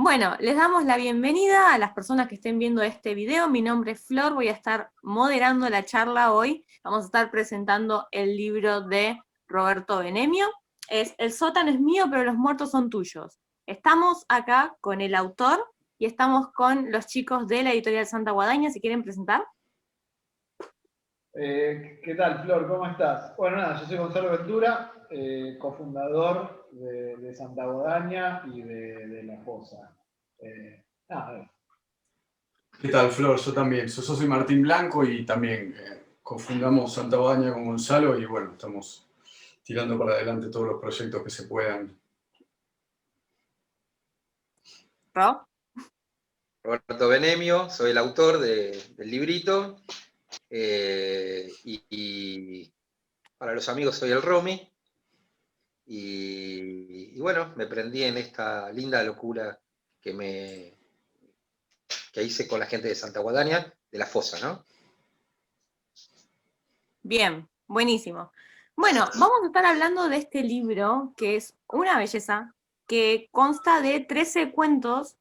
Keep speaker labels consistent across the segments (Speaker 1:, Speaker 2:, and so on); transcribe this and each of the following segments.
Speaker 1: Bueno, les damos la bienvenida a las personas que estén viendo este video. Mi nombre es Flor, voy a estar moderando la charla hoy. Vamos a estar presentando el libro de Roberto Benemio. Es El sótano es mío, pero los muertos son tuyos. Estamos acá con el autor y estamos con los chicos de la editorial Santa Guadaña. ¿Se quieren presentar?
Speaker 2: ¿Qué tal, Flor? ¿Cómo estás? Bueno, nada, yo soy Gonzalo Ventura, cofundador de Santa Guadaña y de La Fosa. Nada,
Speaker 3: ¿Qué tal, Flor? Yo también. Yo soy Martín Blanco y también cofundamos Santa Baña con Gonzalo y bueno, estamos tirando para adelante todos los proyectos que se puedan.
Speaker 1: ¿Rob?
Speaker 4: Roberto Benemio, soy el autor del librito, y para los amigos soy el Romy, y bueno, me prendí en esta linda locura que hice con la gente de Santa Guadaña, de La Fosa, ¿no?
Speaker 1: Bien, buenísimo. Bueno, vamos a estar hablando de este libro, que es una belleza, que consta de 13 cuentos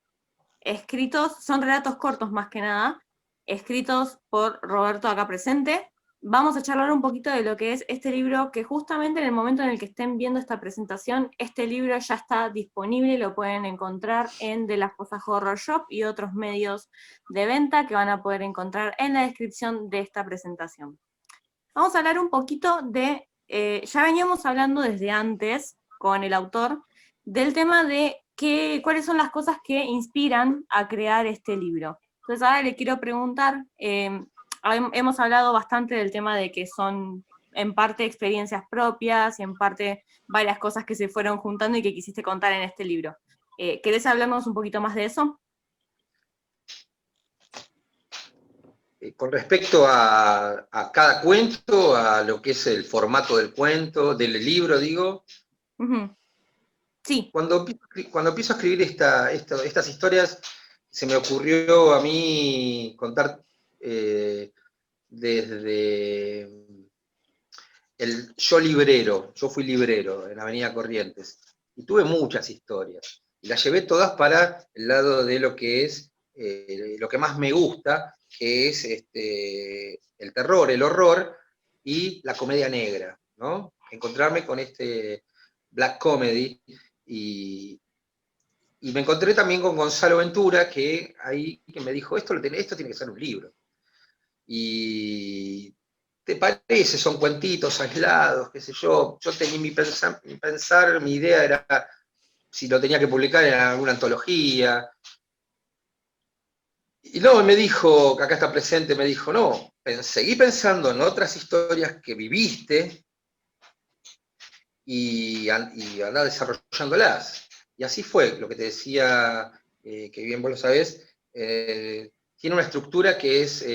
Speaker 1: escritos, son relatos cortos más que nada, escritos por Roberto acá presente. Vamos a charlar un poquito de lo que es este libro, que justamente en el momento en el que estén viendo esta presentación, este libro ya está disponible, lo pueden encontrar en De la Fosa Horror Shop y otros medios de venta que van a poder encontrar en la descripción de esta presentación. Vamos a hablar un poquito de, ya veníamos hablando desde antes con el autor, del tema de cuáles son las cosas que inspiran a crear este libro. Entonces ahora le quiero preguntar, hemos hablado bastante del tema de que son en parte experiencias propias y en parte varias cosas que se fueron juntando y que quisiste contar en este libro. ¿Querés hablarnos un poquito más de eso?
Speaker 4: Con respecto a cada cuento, a lo que es el formato del cuento, del libro, digo.
Speaker 1: Uh-huh. Sí.
Speaker 4: Cuando empiezo a escribir estas historias, se me ocurrió a mí contar desde yo librero. Yo fui librero en Avenida Corrientes y tuve muchas historias y las llevé todas para el lado de lo que es lo que más me gusta, que es el terror, el horror y la comedia negra, ¿no? Encontrarme con este black comedy. Y me encontré también con Gonzalo Ventura, que me dijo, esto tiene que ser un libro. Y ¿te parece? Son cuentitos aislados, qué sé yo. Yo tenía mi idea era si lo tenía que publicar en alguna antología. Y no, me dijo, que acá está presente, me dijo, no, seguí pensando en otras historias que viviste y andá desarrollándolas. Y así fue, lo que te decía, que bien vos lo sabés, tiene una estructura que es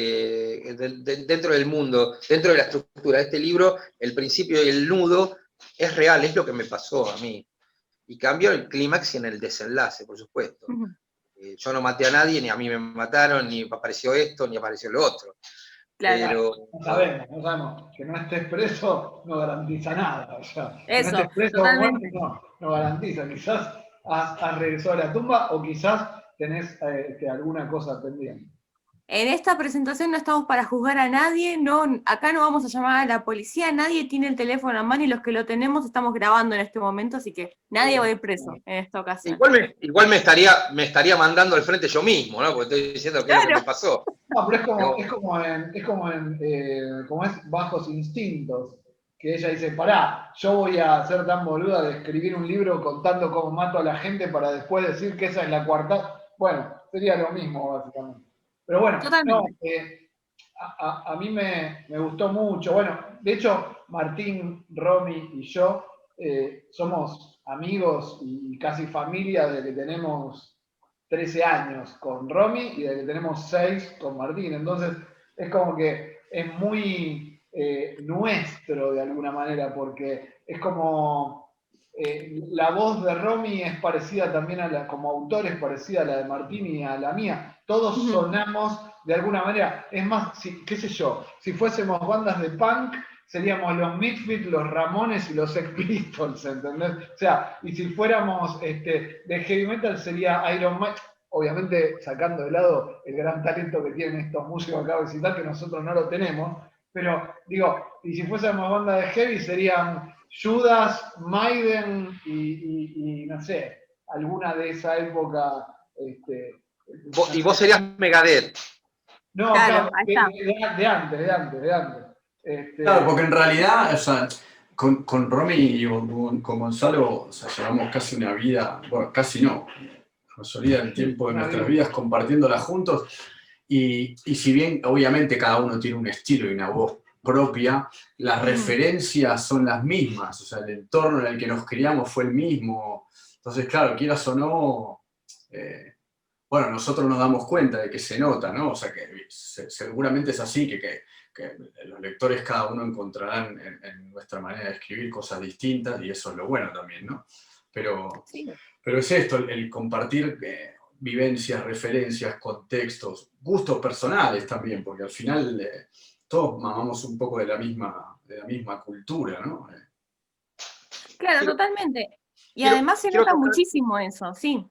Speaker 4: dentro del mundo, dentro de la estructura de este libro, el principio y el nudo es real, es lo que me pasó a mí. Y cambió el clímax y en el desenlace, por supuesto.
Speaker 1: Uh-huh.
Speaker 4: Yo no maté a nadie, ni a mí me mataron, ni apareció esto, ni apareció lo otro.
Speaker 1: Claro.
Speaker 4: Pero
Speaker 2: no sabemos. Que no estés preso no garantiza nada. O sea, que no
Speaker 1: Eso,
Speaker 2: estés preso o
Speaker 1: totalmente.
Speaker 2: muerto no garantiza. Quizás has regresado a la tumba o quizás tenés alguna cosa pendiente.
Speaker 1: En esta presentación no estamos para juzgar a nadie, no, acá no vamos a llamar a la policía, nadie tiene el teléfono a mano y los que lo tenemos estamos grabando en este momento, así que nadie va a ir preso en esta ocasión.
Speaker 4: Igual me estaría mandando al frente yo mismo, ¿no? Porque estoy diciendo que es lo que me pasó.
Speaker 2: No, pero es como es Bajos Instintos, que ella dice, pará, yo voy a ser tan boluda de escribir un libro contando cómo mato a la gente para después decir que esa es la cuarta. Bueno, sería lo mismo, básicamente. Pero bueno, no, a mí me gustó mucho. Bueno, de hecho, Martín, Romy y yo somos amigos y casi familia desde que tenemos 13 años con Romy y desde que tenemos 6 con Martín. Entonces, es como que es muy nuestro de alguna manera, porque es como la voz de Romy es parecida también como autor es parecida a la de Martín y a la mía. Todos sonamos de alguna manera. Es más, qué sé yo, si fuésemos bandas de punk, seríamos los Misfits, los Ramones y los Sex Pistols, ¿entendés? O sea, y si fuéramos de heavy metal sería Iron Man, obviamente sacando de lado el gran talento que tienen estos músicos acá de citar, que nosotros no lo tenemos, pero digo, y si fuésemos banda de heavy serían Judas, Maiden y no sé, alguna de esa época.
Speaker 4: Y vos serías Megadeth.
Speaker 2: No,
Speaker 1: Claro,
Speaker 2: claro,
Speaker 1: ahí está.
Speaker 2: de antes.
Speaker 3: Claro, porque en realidad, o sea, con Romy y con Gonzalo, o sea, llevamos casi una vida, bueno, casi no, la mayoría del tiempo de nuestras vidas compartiéndola juntos, y si bien obviamente cada uno tiene un estilo y una voz propia, las referencias son las mismas, o sea, el entorno en el que nos criamos fue el mismo, entonces claro, quieras o no, bueno, nosotros nos damos cuenta de que se nota, ¿no? O sea, que seguramente es así, que los lectores cada uno encontrarán en nuestra manera de escribir cosas distintas y eso es lo bueno también, ¿no? Pero,
Speaker 1: Sí.
Speaker 3: pero es esto, el compartir vivencias, referencias, contextos, gustos personales también, porque al final todos mamamos un poco de la misma cultura, ¿no?
Speaker 1: Claro,
Speaker 4: Quiero-
Speaker 1: totalmente. Y
Speaker 4: quiero-
Speaker 1: además se
Speaker 4: quiero
Speaker 1: nota
Speaker 4: tocar-
Speaker 1: muchísimo eso, sí.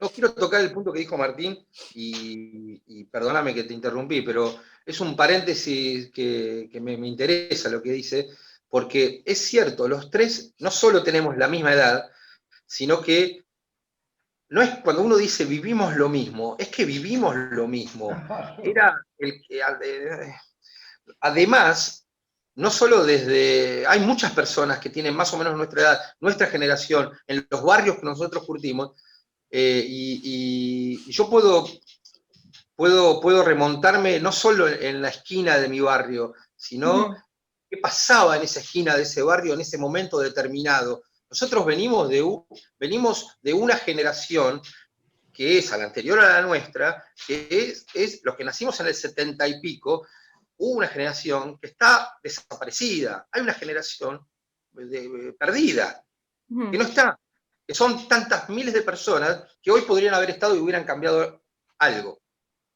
Speaker 4: No quiero tocar el punto que dijo Martín, y perdóname que te interrumpí, pero es un paréntesis que me interesa lo que dice, porque es cierto, los tres no solo tenemos la misma edad, sino que no es cuando uno dice vivimos lo mismo, es que vivimos lo mismo. Era además, no solo hay muchas personas que tienen más o menos nuestra edad, nuestra generación, en los barrios que nosotros curtimos, y yo puedo remontarme no solo en la esquina de mi barrio, sino qué pasaba en esa esquina de ese barrio en ese momento determinado. Nosotros venimos de una generación que es a la anterior a la nuestra, que es los que nacimos en el 70 y pico, hubo una generación que está desaparecida, hay una generación perdida, que no está, que son tantas miles de personas que hoy podrían haber estado y hubieran cambiado algo,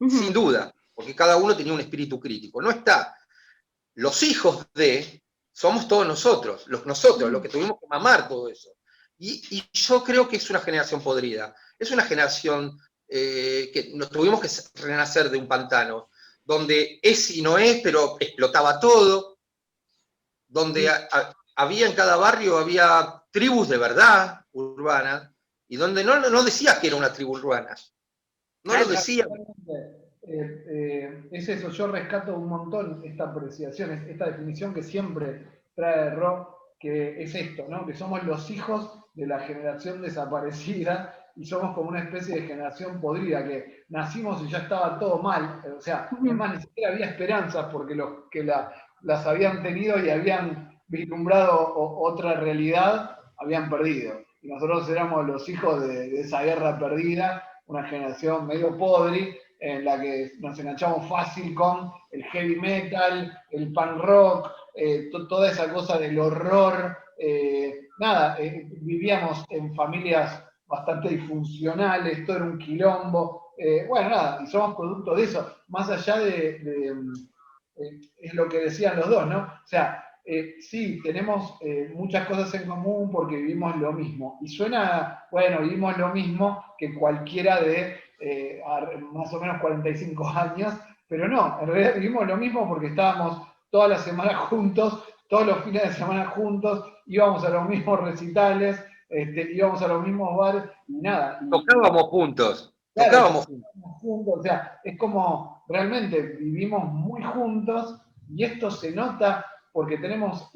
Speaker 4: sin duda, porque cada uno tenía un espíritu crítico. No está. Los hijos somos todos nosotros, los que tuvimos que mamar todo eso. Y yo creo que es una generación podrida, es una generación que nos tuvimos que renacer de un pantano, donde es y no es, pero explotaba todo, donde había en cada barrio, había tribus de verdad urbanas, y donde no decía que era una tribu urbana, no lo decía.
Speaker 2: Es eso, yo rescato un montón esta apreciación, esta definición que siempre trae Rob, que es esto, ¿no? Que somos los hijos de la generación desaparecida y somos como una especie de generación podrida, que nacimos y ya estaba todo mal, o sea, además ni siquiera había esperanzas porque los que las habían tenido y habían vislumbrado otra realidad, habían perdido. Y nosotros éramos los hijos de esa guerra perdida, una generación medio podre, en la que nos enganchamos fácil con el heavy metal, el punk rock, toda esa cosa del horror. Vivíamos en familias bastante disfuncionales, todo era un quilombo. Bueno, nada, y somos producto de eso, más allá es lo que decían los dos, ¿no? O sea, sí, tenemos muchas cosas en común porque vivimos lo mismo. Y suena, bueno, vivimos lo mismo que cualquiera de más o menos 45 años, pero no, en realidad vivimos lo mismo porque estábamos todas las semanas juntos, todos los fines de semana juntos, íbamos a los mismos recitales, íbamos a los mismos bares y nada.
Speaker 4: Tocábamos juntos,
Speaker 2: claro,
Speaker 4: tocábamos
Speaker 2: juntos, o sea, es como realmente vivimos muy juntos y esto se nota porque tenemos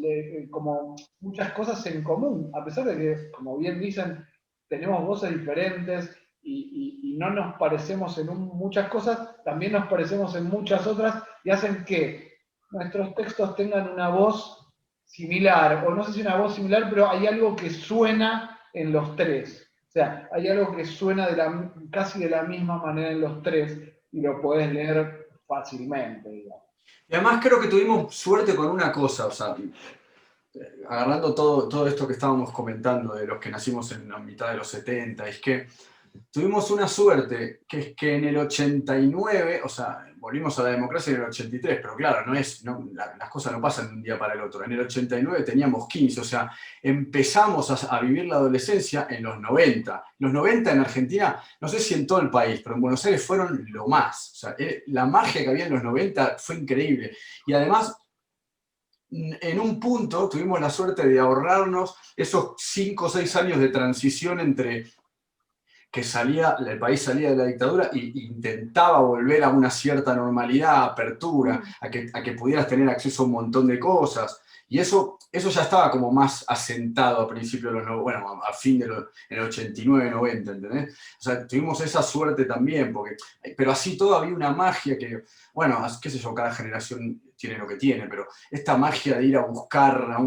Speaker 2: como muchas cosas en común, a pesar de que, como bien dicen, tenemos voces diferentes y no nos parecemos en muchas cosas, también nos parecemos en muchas otras y hacen que nuestros textos tengan una voz similar, o no sé si una voz similar, pero hay algo que suena en los tres. O sea, hay algo que suena casi de la misma manera en los tres y lo podés leer fácilmente, digamos.
Speaker 3: Y además creo que tuvimos suerte con una cosa, o sea, agarrando todo esto que estábamos comentando de los que nacimos en la mitad de los 70, es que tuvimos una suerte, que es que en el 89, o sea, volvimos a la democracia en el 83, pero claro, las cosas no pasan de un día para el otro. En el 89 teníamos 15, o sea, empezamos a vivir la adolescencia en los 90. Los 90 en Argentina, no sé si en todo el país, pero en Buenos Aires fueron lo más. O sea, la magia que había en los 90 fue increíble. Y además, en un punto tuvimos la suerte de ahorrarnos esos 5 o 6 años de transición entre que el país salía de la dictadura e intentaba volver a una cierta normalidad, apertura, a que pudieras tener acceso a un montón de cosas. Y eso ya estaba como más asentado a principios de los 90, bueno, a fin en el 89, 90, ¿entendés? O sea, tuvimos esa suerte también, pero así todo había una magia que, bueno, qué sé yo, cada generación tiene lo que tiene, pero esta magia de ir a buscar a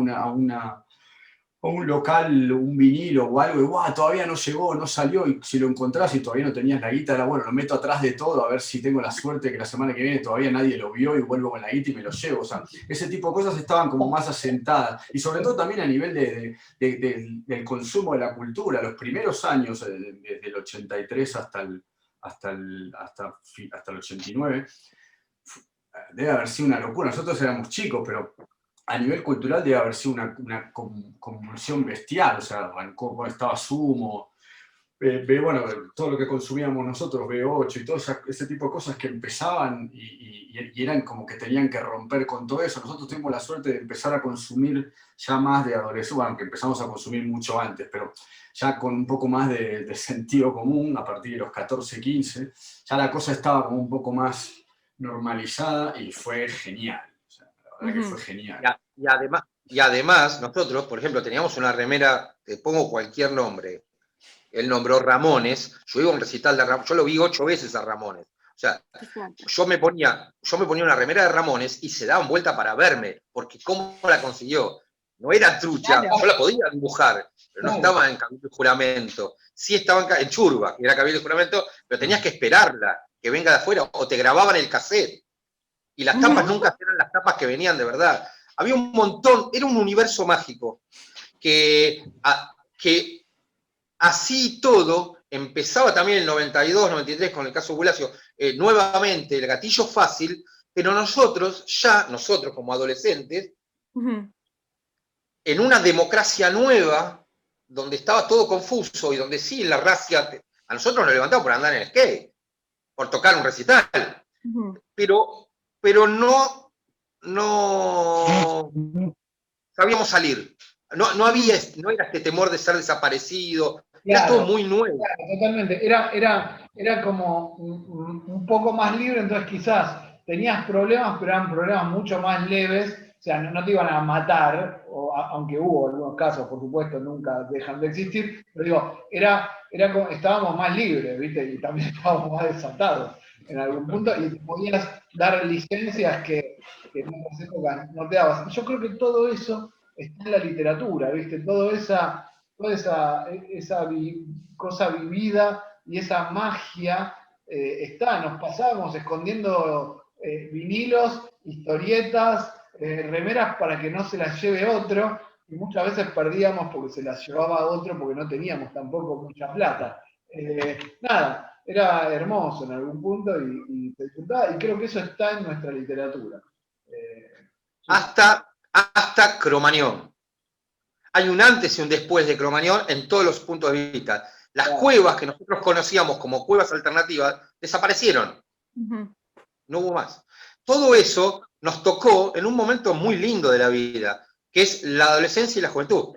Speaker 3: un local, un vinilo o algo, y ¡guau! Todavía no llegó, no salió, y si lo encontrás y todavía no tenías la guita, era bueno, lo meto atrás de todo, a ver si tengo la suerte que la semana que viene todavía nadie lo vio y vuelvo con la guita y me lo llevo. O sea, ese tipo de cosas estaban como más asentadas, y sobre todo también a nivel del consumo de la cultura. Los primeros años, desde el 83 hasta el 89, debe haber sido una locura. Nosotros éramos chicos, pero a nivel cultural debe haber sido una convulsión bestial. O sea, arrancó cuando estaba Sumo, bueno, todo lo que consumíamos nosotros, B8 y todo ese tipo de cosas que empezaban y eran como que tenían que romper con todo eso. Nosotros tuvimos la suerte de empezar a consumir ya más de adolescencia, bueno, aunque empezamos a consumir mucho antes, pero ya con un poco más de sentido común, a partir de los 14, 15, ya la cosa estaba como un poco más normalizada y fue genial. O sea, la verdad que fue genial.
Speaker 4: Y además, nosotros, por ejemplo, teníamos una remera, te pongo cualquier nombre, él nombró Ramones, yo iba a un recital de Ramones, yo lo vi 8 veces a Ramones. O sea, yo me ponía una remera de Ramones y se daban vuelta para verme, porque ¿cómo la consiguió? No era trucha,
Speaker 1: Claro.
Speaker 4: yo la podía dibujar, pero no estaba en Cabildo y Juramento. Sí estaba en Churba, que era Cabildo y Juramento, pero tenías que esperarla, que venga de afuera, o te grababan el cassette. Y las tapas nunca eran las tapas que venían de verdad. Había un montón, era un universo mágico, que así todo, empezaba también el 92, 93 con el caso Bulacio, nuevamente el gatillo fácil, pero nosotros como adolescentes, en una democracia nueva, donde estaba todo confuso y donde sí, la racia, a nosotros nos levantamos por andar en el skate, por tocar un recital, pero no sabíamos salir. No era este temor de ser desaparecido,
Speaker 2: Claro,
Speaker 4: era todo muy nuevo.
Speaker 2: Claro, totalmente. Era como un poco más libre, entonces quizás tenías problemas, pero eran problemas mucho más leves. O sea, no te iban a matar, aunque hubo algunos casos, por supuesto, nunca dejan de existir, pero digo, estábamos más libres, ¿viste? Y también estábamos más desatados en algún punto, y podías dar licencias que en otras épocas no te dabas. Yo creo que todo eso está en la literatura, ¿viste? Toda esa cosa vivida y esa magia nos pasábamos escondiendo vinilos, historietas, remeras para que no se las lleve otro, y muchas veces perdíamos porque se las llevaba otro porque no teníamos tampoco mucha plata. Nada, era hermoso en algún punto y se disfrutaba, y creo que eso está en nuestra literatura.
Speaker 4: Hasta Cromañón. Hay un antes y un después de Cromañón en todos los puntos de vista. Las cuevas que nosotros conocíamos como cuevas alternativas desaparecieron. No hubo más. Todo eso nos tocó en un momento muy lindo de la vida, que es la adolescencia y la juventud.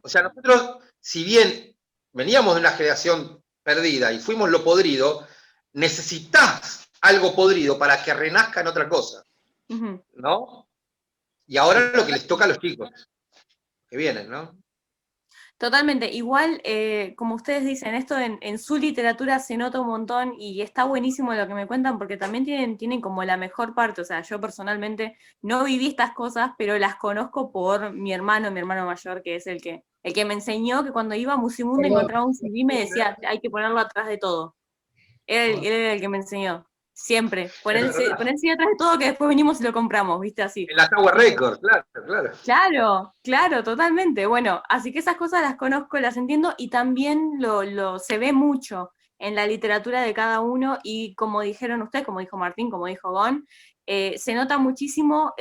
Speaker 4: O sea, nosotros, si bien veníamos de una generación perdida y fuimos lo podrido, necesitas algo podrido para que renazca en otra cosa. ¿No? Y ahora lo que les toca a los chicos que vienen, ¿no?
Speaker 1: Totalmente. Igual, como ustedes dicen, esto en su literatura se nota un montón y está buenísimo lo que me cuentan porque también tienen como la mejor parte. O sea, yo personalmente no viví estas cosas, pero las conozco por mi hermano mayor, que es el que me enseñó que cuando iba a Musimundo encontraba un CD y me decía, hay que ponerlo atrás de todo. Él era el que me enseñó. Siempre.
Speaker 4: Es verdad.
Speaker 1: Ponerse atrás de todo que después venimos y lo compramos, ¿viste? Así.
Speaker 4: En la Tower Records, claro, claro.
Speaker 1: Claro, totalmente. Bueno, así que esas cosas las conozco, las entiendo y también se ve mucho en la literatura de cada uno y como dijeron ustedes, como dijo Martín, como dijo Gon, se nota muchísimo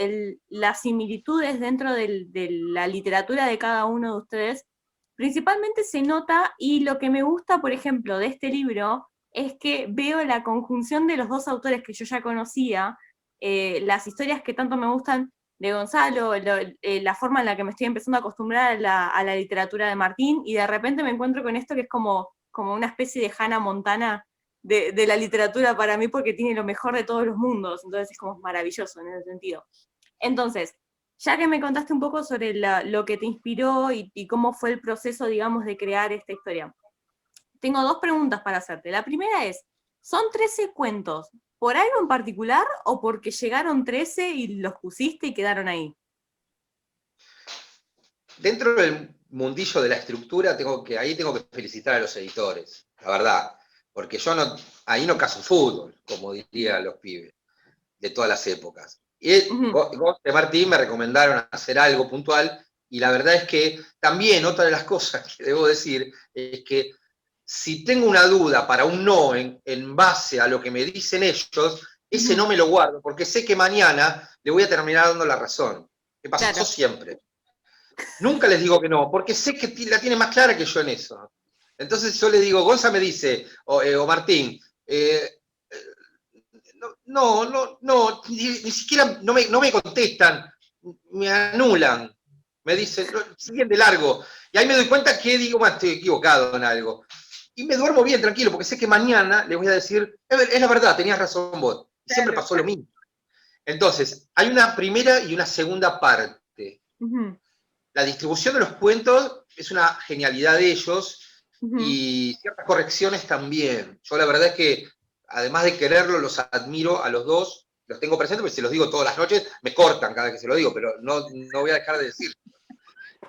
Speaker 1: las similitudes dentro de la literatura de cada uno de ustedes. Principalmente se nota, y lo que me gusta, por ejemplo, de este libro, es que veo la conjunción de los dos autores que yo ya conocía, las historias que tanto me gustan de Gonzalo, la forma en la que me estoy empezando a acostumbrar a la literatura de Martín, y de repente me encuentro con esto que es como una especie de Hannah Montana de la literatura para mí, porque tiene lo mejor de todos los mundos, entonces es como maravilloso en ese sentido. Entonces, ya que me contaste un poco sobre lo que te inspiró y cómo fue el proceso, digamos, de crear esta historia, tengo dos preguntas para hacerte. La primera es, ¿son 13 cuentos por algo en particular o porque llegaron 13 y los pusiste y quedaron ahí?
Speaker 4: Dentro del mundillo de la estructura, ahí tengo que felicitar a los editores, la verdad, porque ahí no caso fútbol, como dirían los pibes de todas las épocas. Y Gonza y Martín me recomendaron hacer algo puntual, y la verdad es que también otra de las cosas que debo decir es que si tengo una duda para un no en base a lo que me dicen ellos, ese no me lo guardo, porque sé que mañana le voy a terminar dando la razón. Que pasó
Speaker 1: Claro.
Speaker 4: siempre. Nunca les digo que no, porque sé que la tiene más clara que yo en eso. Entonces yo le digo, Gonza me dice, o Martín, no, ni siquiera no me contestan, me anulan, me dicen, siguen de largo. Y ahí me doy cuenta que digo, bueno, estoy equivocado en algo. Y me duermo bien, tranquilo, porque sé que mañana les voy a decir, es la verdad, tenías razón vos. Y siempre pasó lo mismo. Entonces, hay una primera y una segunda parte. La distribución de los cuentos es una genialidad de ellos, y ciertas correcciones también. Yo la verdad es que, además de quererlo, los admiro a los dos, los tengo presentes porque se los digo todas las noches, me cortan cada vez que se lo digo, pero no voy a dejar de decirlo.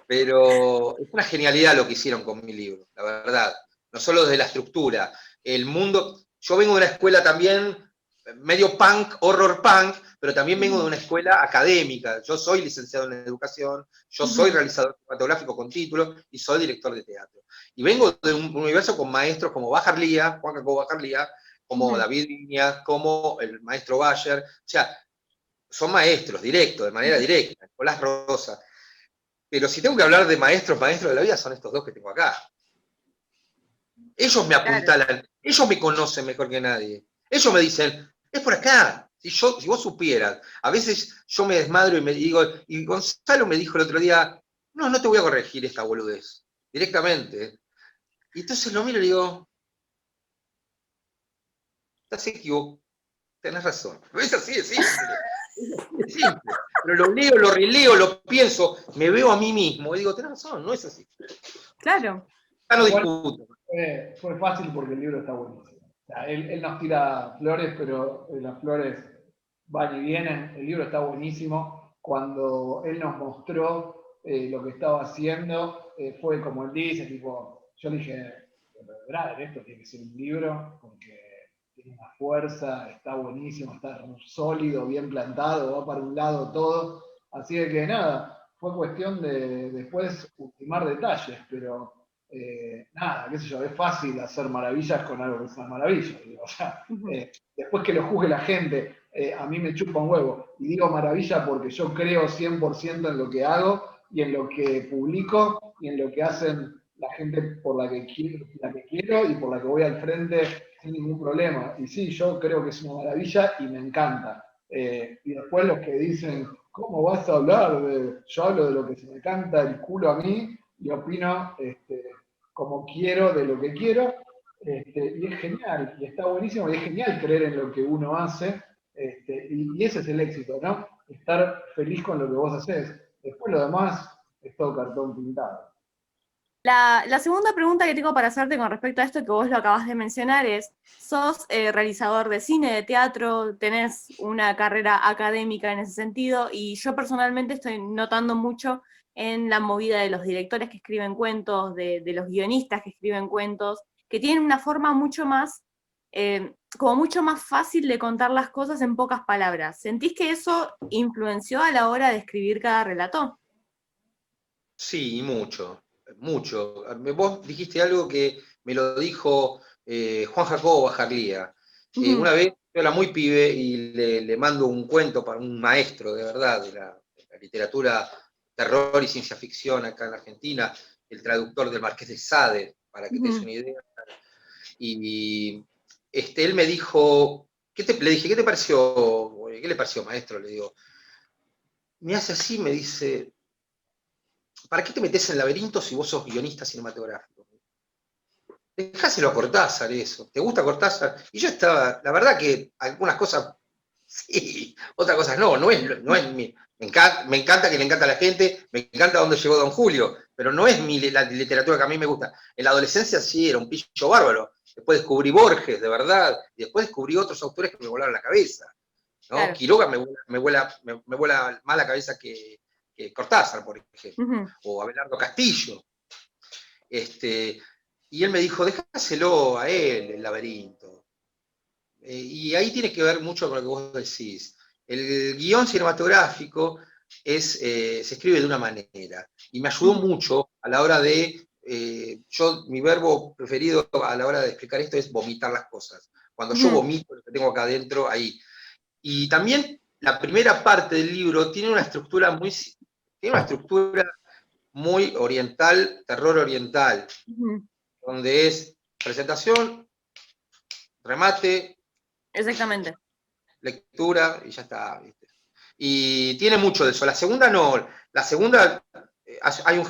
Speaker 4: Pero es una genialidad lo que hicieron con mi libro, la verdad. No solo desde la estructura, el mundo. Yo vengo de una escuela también medio punk, horror punk, pero también vengo de una escuela académica. Yo soy licenciado en educación, yo soy realizador cinematográfico con título y soy director de teatro. Y vengo de un universo con maestros como Bajar Lía, Juan Jacobo Bajar Lía, como David Viñas, como el maestro Bayer. O sea, son maestros directos, de manera directa, Nicolás Rosa. Pero si tengo que hablar de maestros de la vida, son estos dos que tengo acá. Ellos me apuntalan, ellos me conocen mejor que nadie. Ellos me dicen, es por acá. Si vos supieras, a veces yo me desmadro y me digo, y Gonzalo me dijo el otro día, no te voy a corregir esta boludez, directamente. Y entonces lo miro y digo, estás equivocado, tenés razón. Es así de simple. Es simple. Pero lo leo, lo releo, lo pienso, me veo a mí mismo y digo, tenés razón, no es así.
Speaker 1: Claro.
Speaker 4: Ya no discuto.
Speaker 2: Fue fácil porque el libro está buenísimo. O sea, él nos tira flores, pero las flores van y vienen. El libro está buenísimo. Cuando él nos mostró lo que estaba haciendo, fue como él dice, tipo, yo le dije, brother, esto tiene que ser un libro porque tiene una fuerza, está buenísimo, está sólido, bien plantado, va para un lado todo. Así de que nada, fue cuestión de después ultimar detalles, pero nada, qué sé yo, es fácil hacer maravillas con algo que es una maravilla. O sea, después que lo juzgue la gente, a mí me chupa un huevo. Y digo maravilla porque yo creo 100% en lo que hago y en lo que publico y en lo que hacen la gente por la que quiero y por la que voy al frente sin ningún problema. Y sí, yo creo que es una maravilla y me encanta. Y después los que dicen, ¿cómo vas a hablar? Yo hablo de lo que se me canta el culo a mí y opino como quiero de lo que quiero. Y es genial, y está buenísimo, y es genial creer en lo que uno hace. Y ese es el éxito, ¿no? Estar feliz con lo que vos haces. Después lo demás es todo cartón pintado.
Speaker 1: La segunda pregunta que tengo para hacerte con respecto a esto que vos lo acabas de mencionar es, sos realizador de cine, de teatro, tenés una carrera académica en ese sentido, y yo personalmente estoy notando mucho en la movida de los directores que escriben cuentos, de los guionistas que escriben cuentos, que tienen una forma mucho más como mucho más fácil de contar las cosas en pocas palabras. ¿Sentís que eso influenció a la hora de escribir cada relato?
Speaker 4: Sí, y mucho, mucho. Vos dijiste algo que me lo dijo Juan Jacobo Bajarlía.
Speaker 1: Ujú,
Speaker 4: Una vez yo era muy pibe y le mando un cuento para un maestro de verdad de la literatura, terror y ciencia ficción acá en Argentina, el traductor del Marqués de Sade, para que te des
Speaker 1: ujú.
Speaker 4: una idea. Y él me dijo, le dije, ¿qué te pareció? ¿Qué le pareció, maestro? Le digo, me hace así, me dice, ¿para qué te metes en laberintos si vos sos guionista cinematográfico? Dejáselo a Cortázar eso. ¿Te gusta Cortázar? Y yo estaba, la verdad que algunas cosas sí, otras cosas no, no es mi. Me encanta que le encanta a la gente, me encanta dónde llegó Don Julio, pero no es la literatura que a mí me gusta. En la adolescencia sí, era un pillo bárbaro. Después descubrí Borges, de verdad, y después descubrí otros autores que me volaron la cabeza. ¿No?
Speaker 1: Claro.
Speaker 4: Quiroga me vuela más la cabeza que Cortázar, por ejemplo,
Speaker 1: Ujú,
Speaker 4: o Abelardo Castillo. Y él me dijo, déjaselo a él, el laberinto. Y ahí tiene que ver mucho con lo que vos decís. El guión cinematográfico se escribe de una manera, y me ayudó
Speaker 1: ujú,
Speaker 4: mucho a la hora de, mi verbo preferido a la hora de explicar esto es vomitar las cosas. Cuando yo
Speaker 1: ujú.
Speaker 4: vomito lo que tengo acá adentro, ahí. Y también la primera parte del libro tiene una estructura muy oriental, terror oriental,
Speaker 1: Ujú.
Speaker 4: donde es presentación, remate,
Speaker 1: Exactamente.
Speaker 4: lectura y ya está, ¿viste? Y tiene mucho de eso. La segunda no, la segunda hay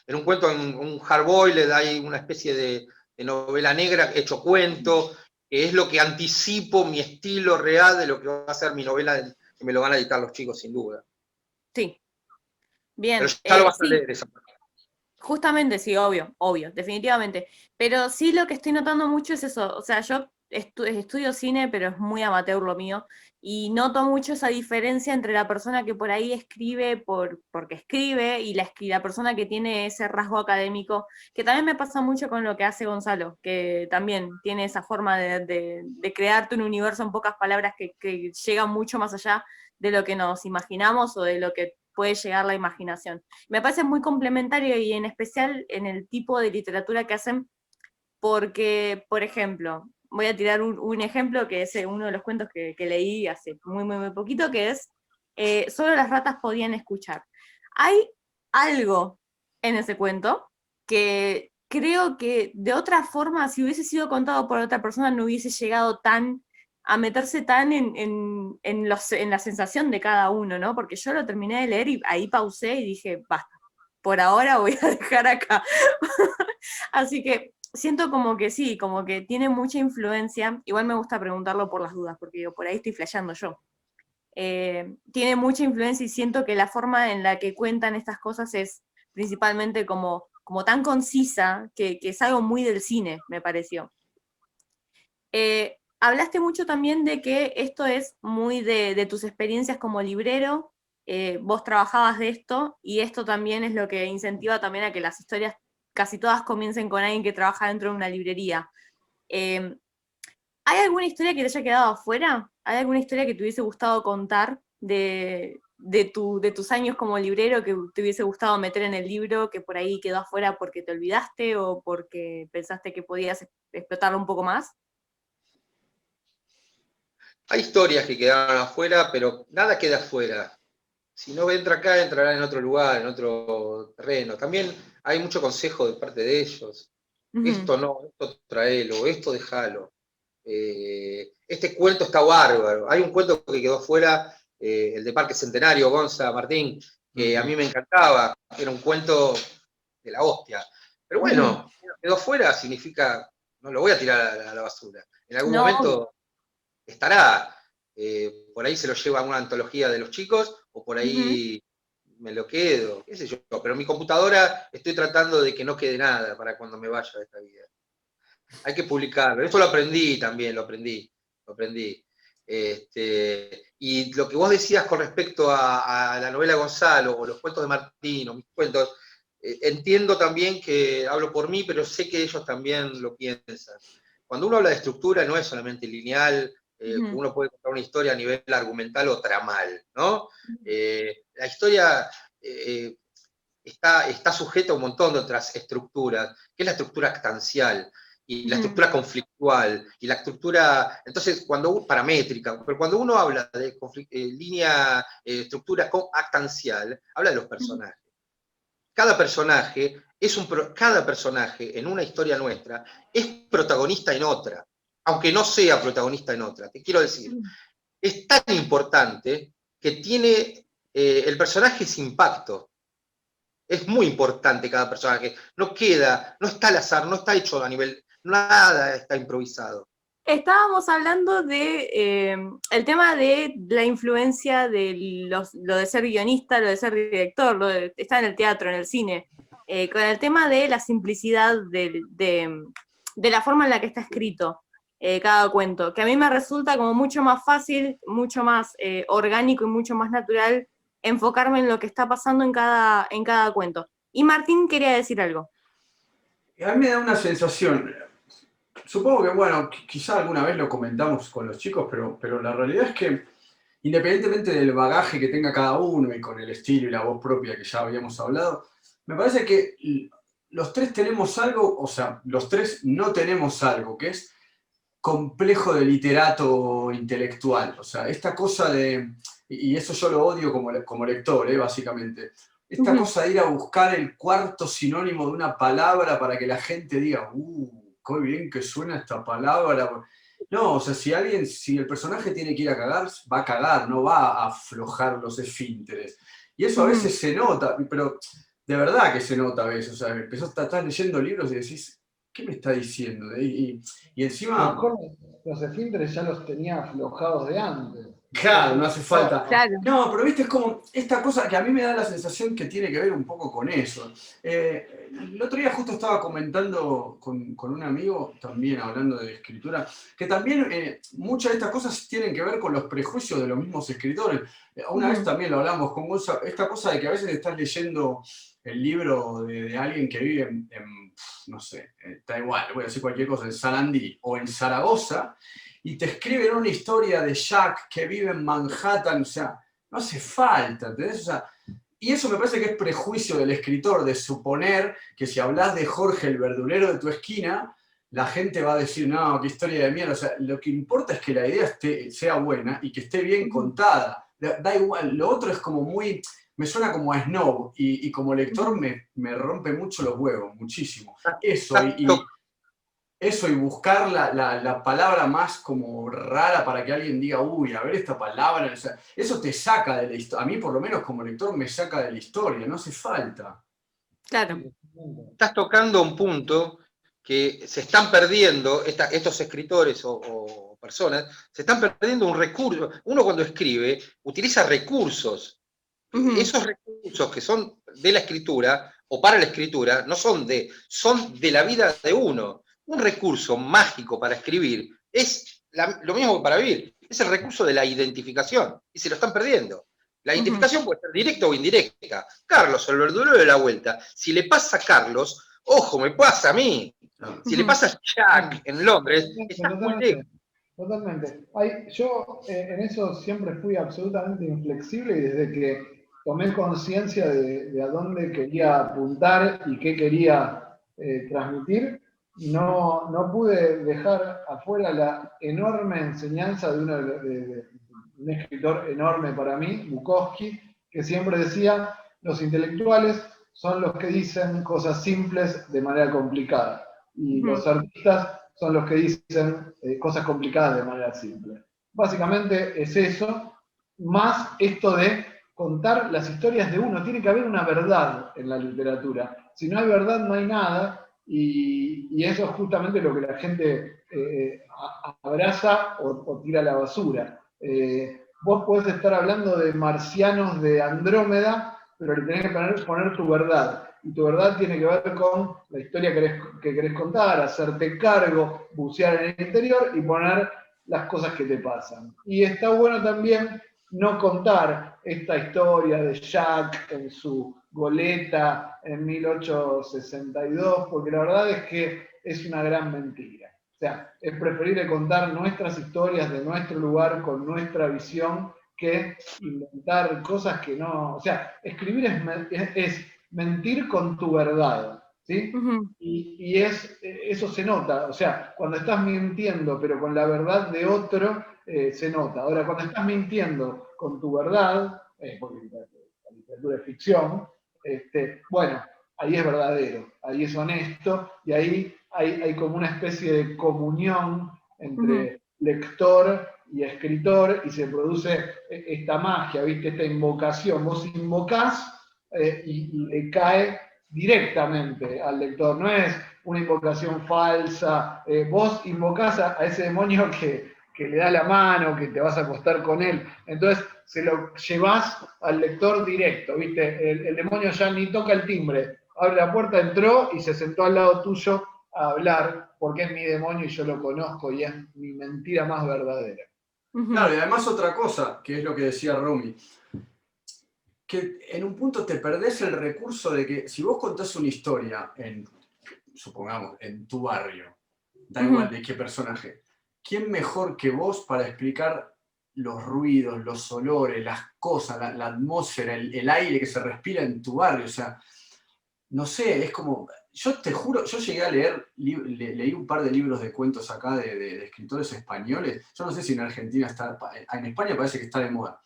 Speaker 4: en un cuento, en un hardboiled, hay una especie de novela negra hecho cuento, que es lo que anticipo mi estilo real de lo que va a ser mi novela, que me lo van a editar los chicos sin duda.
Speaker 1: Sí,
Speaker 4: Pero
Speaker 1: bien.
Speaker 4: ya lo vas a
Speaker 1: Sí,
Speaker 4: leer esa parte.
Speaker 1: justamente sí, obvio, obvio, definitivamente. Pero sí lo que estoy notando mucho es eso. O sea, yo estudio cine, pero es muy amateur lo mío. Y noto mucho esa diferencia entre la persona que por ahí escribe porque escribe y la persona que tiene ese rasgo académico, que también me pasa mucho con lo que hace Gonzalo, que también tiene esa forma de crearte un universo en pocas palabras que llega mucho más allá de lo que nos imaginamos o de lo que puede llegar la imaginación. Me parece muy complementario y en especial en el tipo de literatura que hacen, porque, por ejemplo, voy a tirar un ejemplo que es uno de los cuentos que leí hace muy poquito, que es Solo las ratas podían escuchar. Hay algo en ese cuento que creo que de otra forma, si hubiese sido contado por otra persona, no hubiese llegado tan a meterse tan en la sensación de cada uno, ¿no? Porque yo lo terminé de leer y ahí pausé y dije, basta, por ahora voy a dejar acá. Así que siento como que sí, como que tiene mucha influencia. Igual me gusta preguntarlo por las dudas, porque yo por ahí estoy flasheando yo. Tiene mucha influencia y siento que la forma en la que cuentan estas cosas es principalmente como tan concisa que es algo muy del cine, me pareció. Hablaste mucho también de que esto es muy de tus experiencias como librero, vos trabajabas de esto y esto también es lo que incentiva también a que las historias casi todas comiencen con alguien que trabaja dentro de una librería. Eh, ¿Hay alguna historia que te haya quedado afuera? ¿Hay alguna historia que te hubiese gustado contar de tus años como librero que te hubiese gustado meter en el libro que por ahí quedó afuera porque te olvidaste o porque pensaste que podías explotarlo un poco más?
Speaker 4: Hay historias que quedaron afuera, pero nada queda afuera. Si no entra acá, entrará en otro lugar, en otro terreno. También hay mucho consejo de parte de ellos.
Speaker 1: Ujú,
Speaker 4: Esto no, esto traelo, esto déjalo. Este cuento está bárbaro. Hay un cuento que quedó fuera, el de Parque Centenario, Gonza Martín, que a mí me encantaba. Era un cuento de la hostia. Pero
Speaker 1: ujú.
Speaker 4: bueno, quedó fuera significa, no lo voy a tirar a la basura. En algún
Speaker 1: No, obvio.
Speaker 4: momento estará. Por ahí se lo lleva a una antología de los chicos, o por
Speaker 1: Ujú.
Speaker 4: ahí me lo quedo, qué sé yo. Pero mi computadora estoy tratando de que no quede nada para cuando me vaya de esta vida. Hay que publicarlo. Esto lo aprendí también, lo aprendí. Y lo que vos decías con respecto a la novela de Gonzalo, o los cuentos de Martín, o mis cuentos, entiendo también que hablo por mí, pero sé que ellos también lo piensan. cuando uno habla de estructura no es solamente lineal,
Speaker 1: Ujú.
Speaker 4: uno puede contar una historia a nivel argumental o tramal, ¿no? La historia está sujeta a un montón de otras estructuras, que es la estructura actancial, y la
Speaker 1: Ujú.
Speaker 4: estructura conflictual, y la estructura, entonces, paramétrica, pero cuando uno habla de línea, estructura actancial, habla de los
Speaker 1: Ujú.
Speaker 4: personajes. Cada personaje en una historia nuestra es protagonista en otra, aunque no sea protagonista en otra. Te quiero decir,
Speaker 1: Ujú.
Speaker 4: es tan importante que tiene el personaje sin impacto. Es muy importante cada personaje. No está al azar, no está hecho a nivel, nada está improvisado.
Speaker 1: Estábamos hablando de el tema de la influencia de lo de ser guionista, lo de ser director, estar en el teatro, en el cine, con el tema de la simplicidad de la forma en la que está escrito cada cuento, que a mí me resulta como mucho más fácil, mucho más orgánico y mucho más natural enfocarme en lo que está pasando en cada cuento. Y Martín quería decir algo.
Speaker 3: A mí me da una sensación, supongo que, bueno, quizá alguna vez lo comentamos con los chicos, pero la realidad es que independientemente del bagaje que tenga cada uno y con el estilo y la voz propia que ya habíamos hablado, me parece que los tres tenemos algo, o sea, los tres no tenemos algo, que es complejo de literato intelectual. O sea, esta cosa de, y eso yo lo odio como lector, básicamente, esta
Speaker 1: Ujú.
Speaker 3: cosa de ir a buscar el cuarto sinónimo de una palabra para que la gente diga, qué bien que suena esta palabra. No, o sea, si el personaje tiene que ir a cagar, va a cagar, no va a aflojar los esfínteres. Y eso a
Speaker 1: Ujú.
Speaker 3: veces se nota, pero de verdad que se nota a veces. O sea, estás leyendo libros y decís, ¿qué me está diciendo? Y
Speaker 2: A lo
Speaker 3: encima,
Speaker 2: mejor los esfínteres ya los tenía aflojados de antes.
Speaker 3: claro, no
Speaker 2: Entonces,
Speaker 3: hace falta.
Speaker 1: Claro.
Speaker 3: No, pero viste, es como esta cosa que a mí me da la sensación que tiene que ver un poco con eso. El otro día justo estaba comentando con un amigo, también hablando de escritura, que también muchas de estas cosas tienen que ver con los prejuicios de los mismos escritores. Una vez
Speaker 1: Ujú.
Speaker 3: también lo hablamos con Gonza, esta cosa de que a veces estás leyendo el libro de alguien que vive no sé, da igual, voy a decir cualquier cosa, en Sarandí o en Zaragoza, y te escriben una historia de Jack que vive en Manhattan, o sea, no hace falta, ¿entendés? O sea, y eso me parece que es prejuicio del escritor, de suponer que si hablas de Jorge el verdulero de tu esquina, la gente va a decir, no, qué historia de mierda. O sea, lo que importa es que la idea sea buena y que esté bien
Speaker 1: Ujú.
Speaker 3: contada. Da igual, lo otro es como muy, me suena como a snob y como lector
Speaker 1: Ujú.
Speaker 3: me rompe mucho los huevos, muchísimo.
Speaker 4: Está,
Speaker 3: Eso,
Speaker 4: está to-
Speaker 3: eso y buscar la palabra más como rara para que alguien diga, uy, a ver esta palabra, o sea, eso te saca de la historia. A mí, por lo menos como lector, me saca de la historia, no hace falta.
Speaker 1: Claro.
Speaker 2: sí,
Speaker 4: Estás tocando un punto que se están perdiendo, estos escritores o personas, se están perdiendo un recurso. Uno cuando escribe utiliza recursos.
Speaker 1: Ujú.
Speaker 4: Esos recursos que son de la escritura o para la escritura no son de la vida de uno. Un recurso mágico para escribir es lo mismo que para vivir. Es el recurso de la identificación y se lo están perdiendo. La
Speaker 1: Ujú.
Speaker 4: identificación puede ser directa o indirecta. Carlos, el verdulero de la vuelta, si le pasa a Carlos, ojo, me pasa a mí.
Speaker 3: Claro.
Speaker 4: Si le
Speaker 1: Ujú.
Speaker 4: pasa a Jack en Londres, estás muy lejos.
Speaker 2: totalmente. Totalmente. Yo en eso siempre fui absolutamente inflexible y desde que tomé conciencia de a dónde quería apuntar y qué quería transmitir, no pude dejar afuera la enorme enseñanza de un escritor enorme para mí, Bukowski, que siempre decía, los intelectuales son los que dicen cosas simples de manera complicada y
Speaker 1: Ujú.
Speaker 2: los artistas son los que dicen cosas complicadas de manera simple. Básicamente es eso, más esto de contar las historias de uno. Tiene que haber una verdad en la literatura. Si no hay verdad, no hay nada, y eso es justamente lo que la gente abraza o tira a la basura. Vos podés estar hablando de marcianos de Andrómeda, pero le tenés que poner tu verdad. Y tu verdad tiene que ver con la historia que querés contar, hacerte cargo, bucear en el interior y poner las cosas que te pasan. Y está bueno también no contar esta historia de Jack en su goleta en 1862, porque la verdad es que es una gran mentira. sea, es preferible contar nuestras historias de nuestro lugar con nuestra visión que inventar cosas que no... O sea, escribir es mentir con tu verdad, ¿sí?
Speaker 1: Ujú,
Speaker 2: Y eso se nota, o sea, cuando estás mintiendo pero con la verdad de otro, se nota. Ahora, cuando estás mintiendo con tu verdad, porque la literatura es ficción, bueno, ahí es verdadero, ahí es honesto, y ahí hay como una especie de comunión
Speaker 1: ujú,
Speaker 2: entre lector y escritor, y se produce esta magia, ¿viste? Esta invocación. Vos invocás y le cae directamente al lector, no es una invocación falsa, vos invocás a ese demonio que le da la mano, que te vas a acostar con él, entonces se lo llevás al lector directo, ¿viste? El demonio ya ni toca el timbre, abre la puerta, entró y se sentó al lado tuyo a hablar, porque es mi demonio y yo lo conozco y es mi mentira más verdadera.
Speaker 3: Claro,
Speaker 1: ujú.
Speaker 3: y además otra cosa, que es lo que decía Romy, que en un punto te perdés el recurso de que si vos contás una historia supongamos, en tu barrio, da igual
Speaker 1: Ujú,
Speaker 3: de qué personaje, ¿quién mejor que vos para explicar los ruidos, los olores, las cosas, la atmósfera, el aire que se respira en tu barrio? O sea, no sé, es como, yo te juro, yo llegué a leer, leí un par de libros de cuentos acá de escritores españoles, yo no sé si en Argentina está, en España parece que está de moda.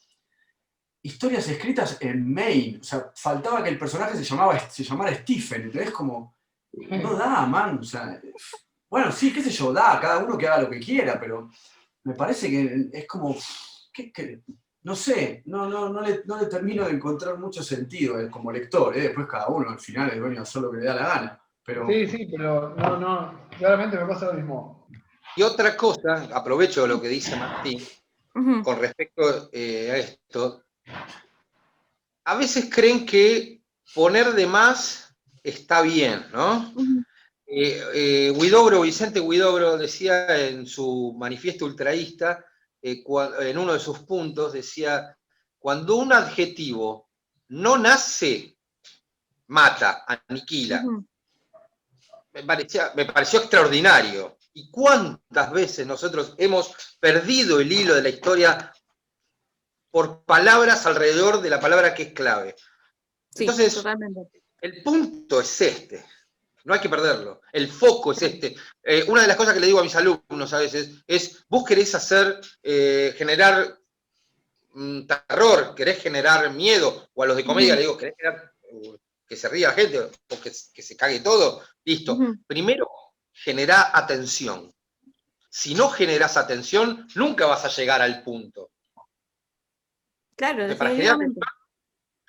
Speaker 3: Historias escritas en Maine, o sea, faltaba que el personaje se llamara Stephen, entonces como, no da, man, o sea, bueno, sí, qué sé yo, da, cada uno que haga lo que quiera, pero me parece que es como, no sé, no le termino de encontrar mucho sentido como lector, después cada uno al final es dueño de hacer lo que le da la gana, pero
Speaker 2: Sí, sí, pero no, claramente me pasa lo mismo.
Speaker 4: Y otra cosa, aprovecho lo que dice Martín,
Speaker 1: ujú,
Speaker 4: con respecto a esto, a veces creen que poner de más está bien, ¿no?
Speaker 1: ujú,
Speaker 4: Vicente Huidobro decía en su manifiesto ultraísta, en uno de sus puntos, decía, cuando un adjetivo no nace, mata, aniquila.
Speaker 1: ujú.
Speaker 4: Me pareció extraordinario. ¿Y cuántas veces nosotros hemos perdido el hilo de la historia por palabras alrededor de la palabra que es clave?
Speaker 1: Sí,
Speaker 4: Entonces,
Speaker 1: totalmente.
Speaker 4: el punto es este. No hay que perderlo. El foco es este. Una de las cosas que le digo a mis alumnos a veces es, vos querés generar terror, querés generar miedo, o a los de comedia
Speaker 1: Ujú,
Speaker 4: le digo, querés generar que se ría la gente, o que se cague todo, listo.
Speaker 1: ujú.
Speaker 4: Primero, generá atención. Si no generás atención, nunca vas a llegar al punto.
Speaker 1: Claro,
Speaker 4: Para generar
Speaker 1: definitivamente.
Speaker 4: atención,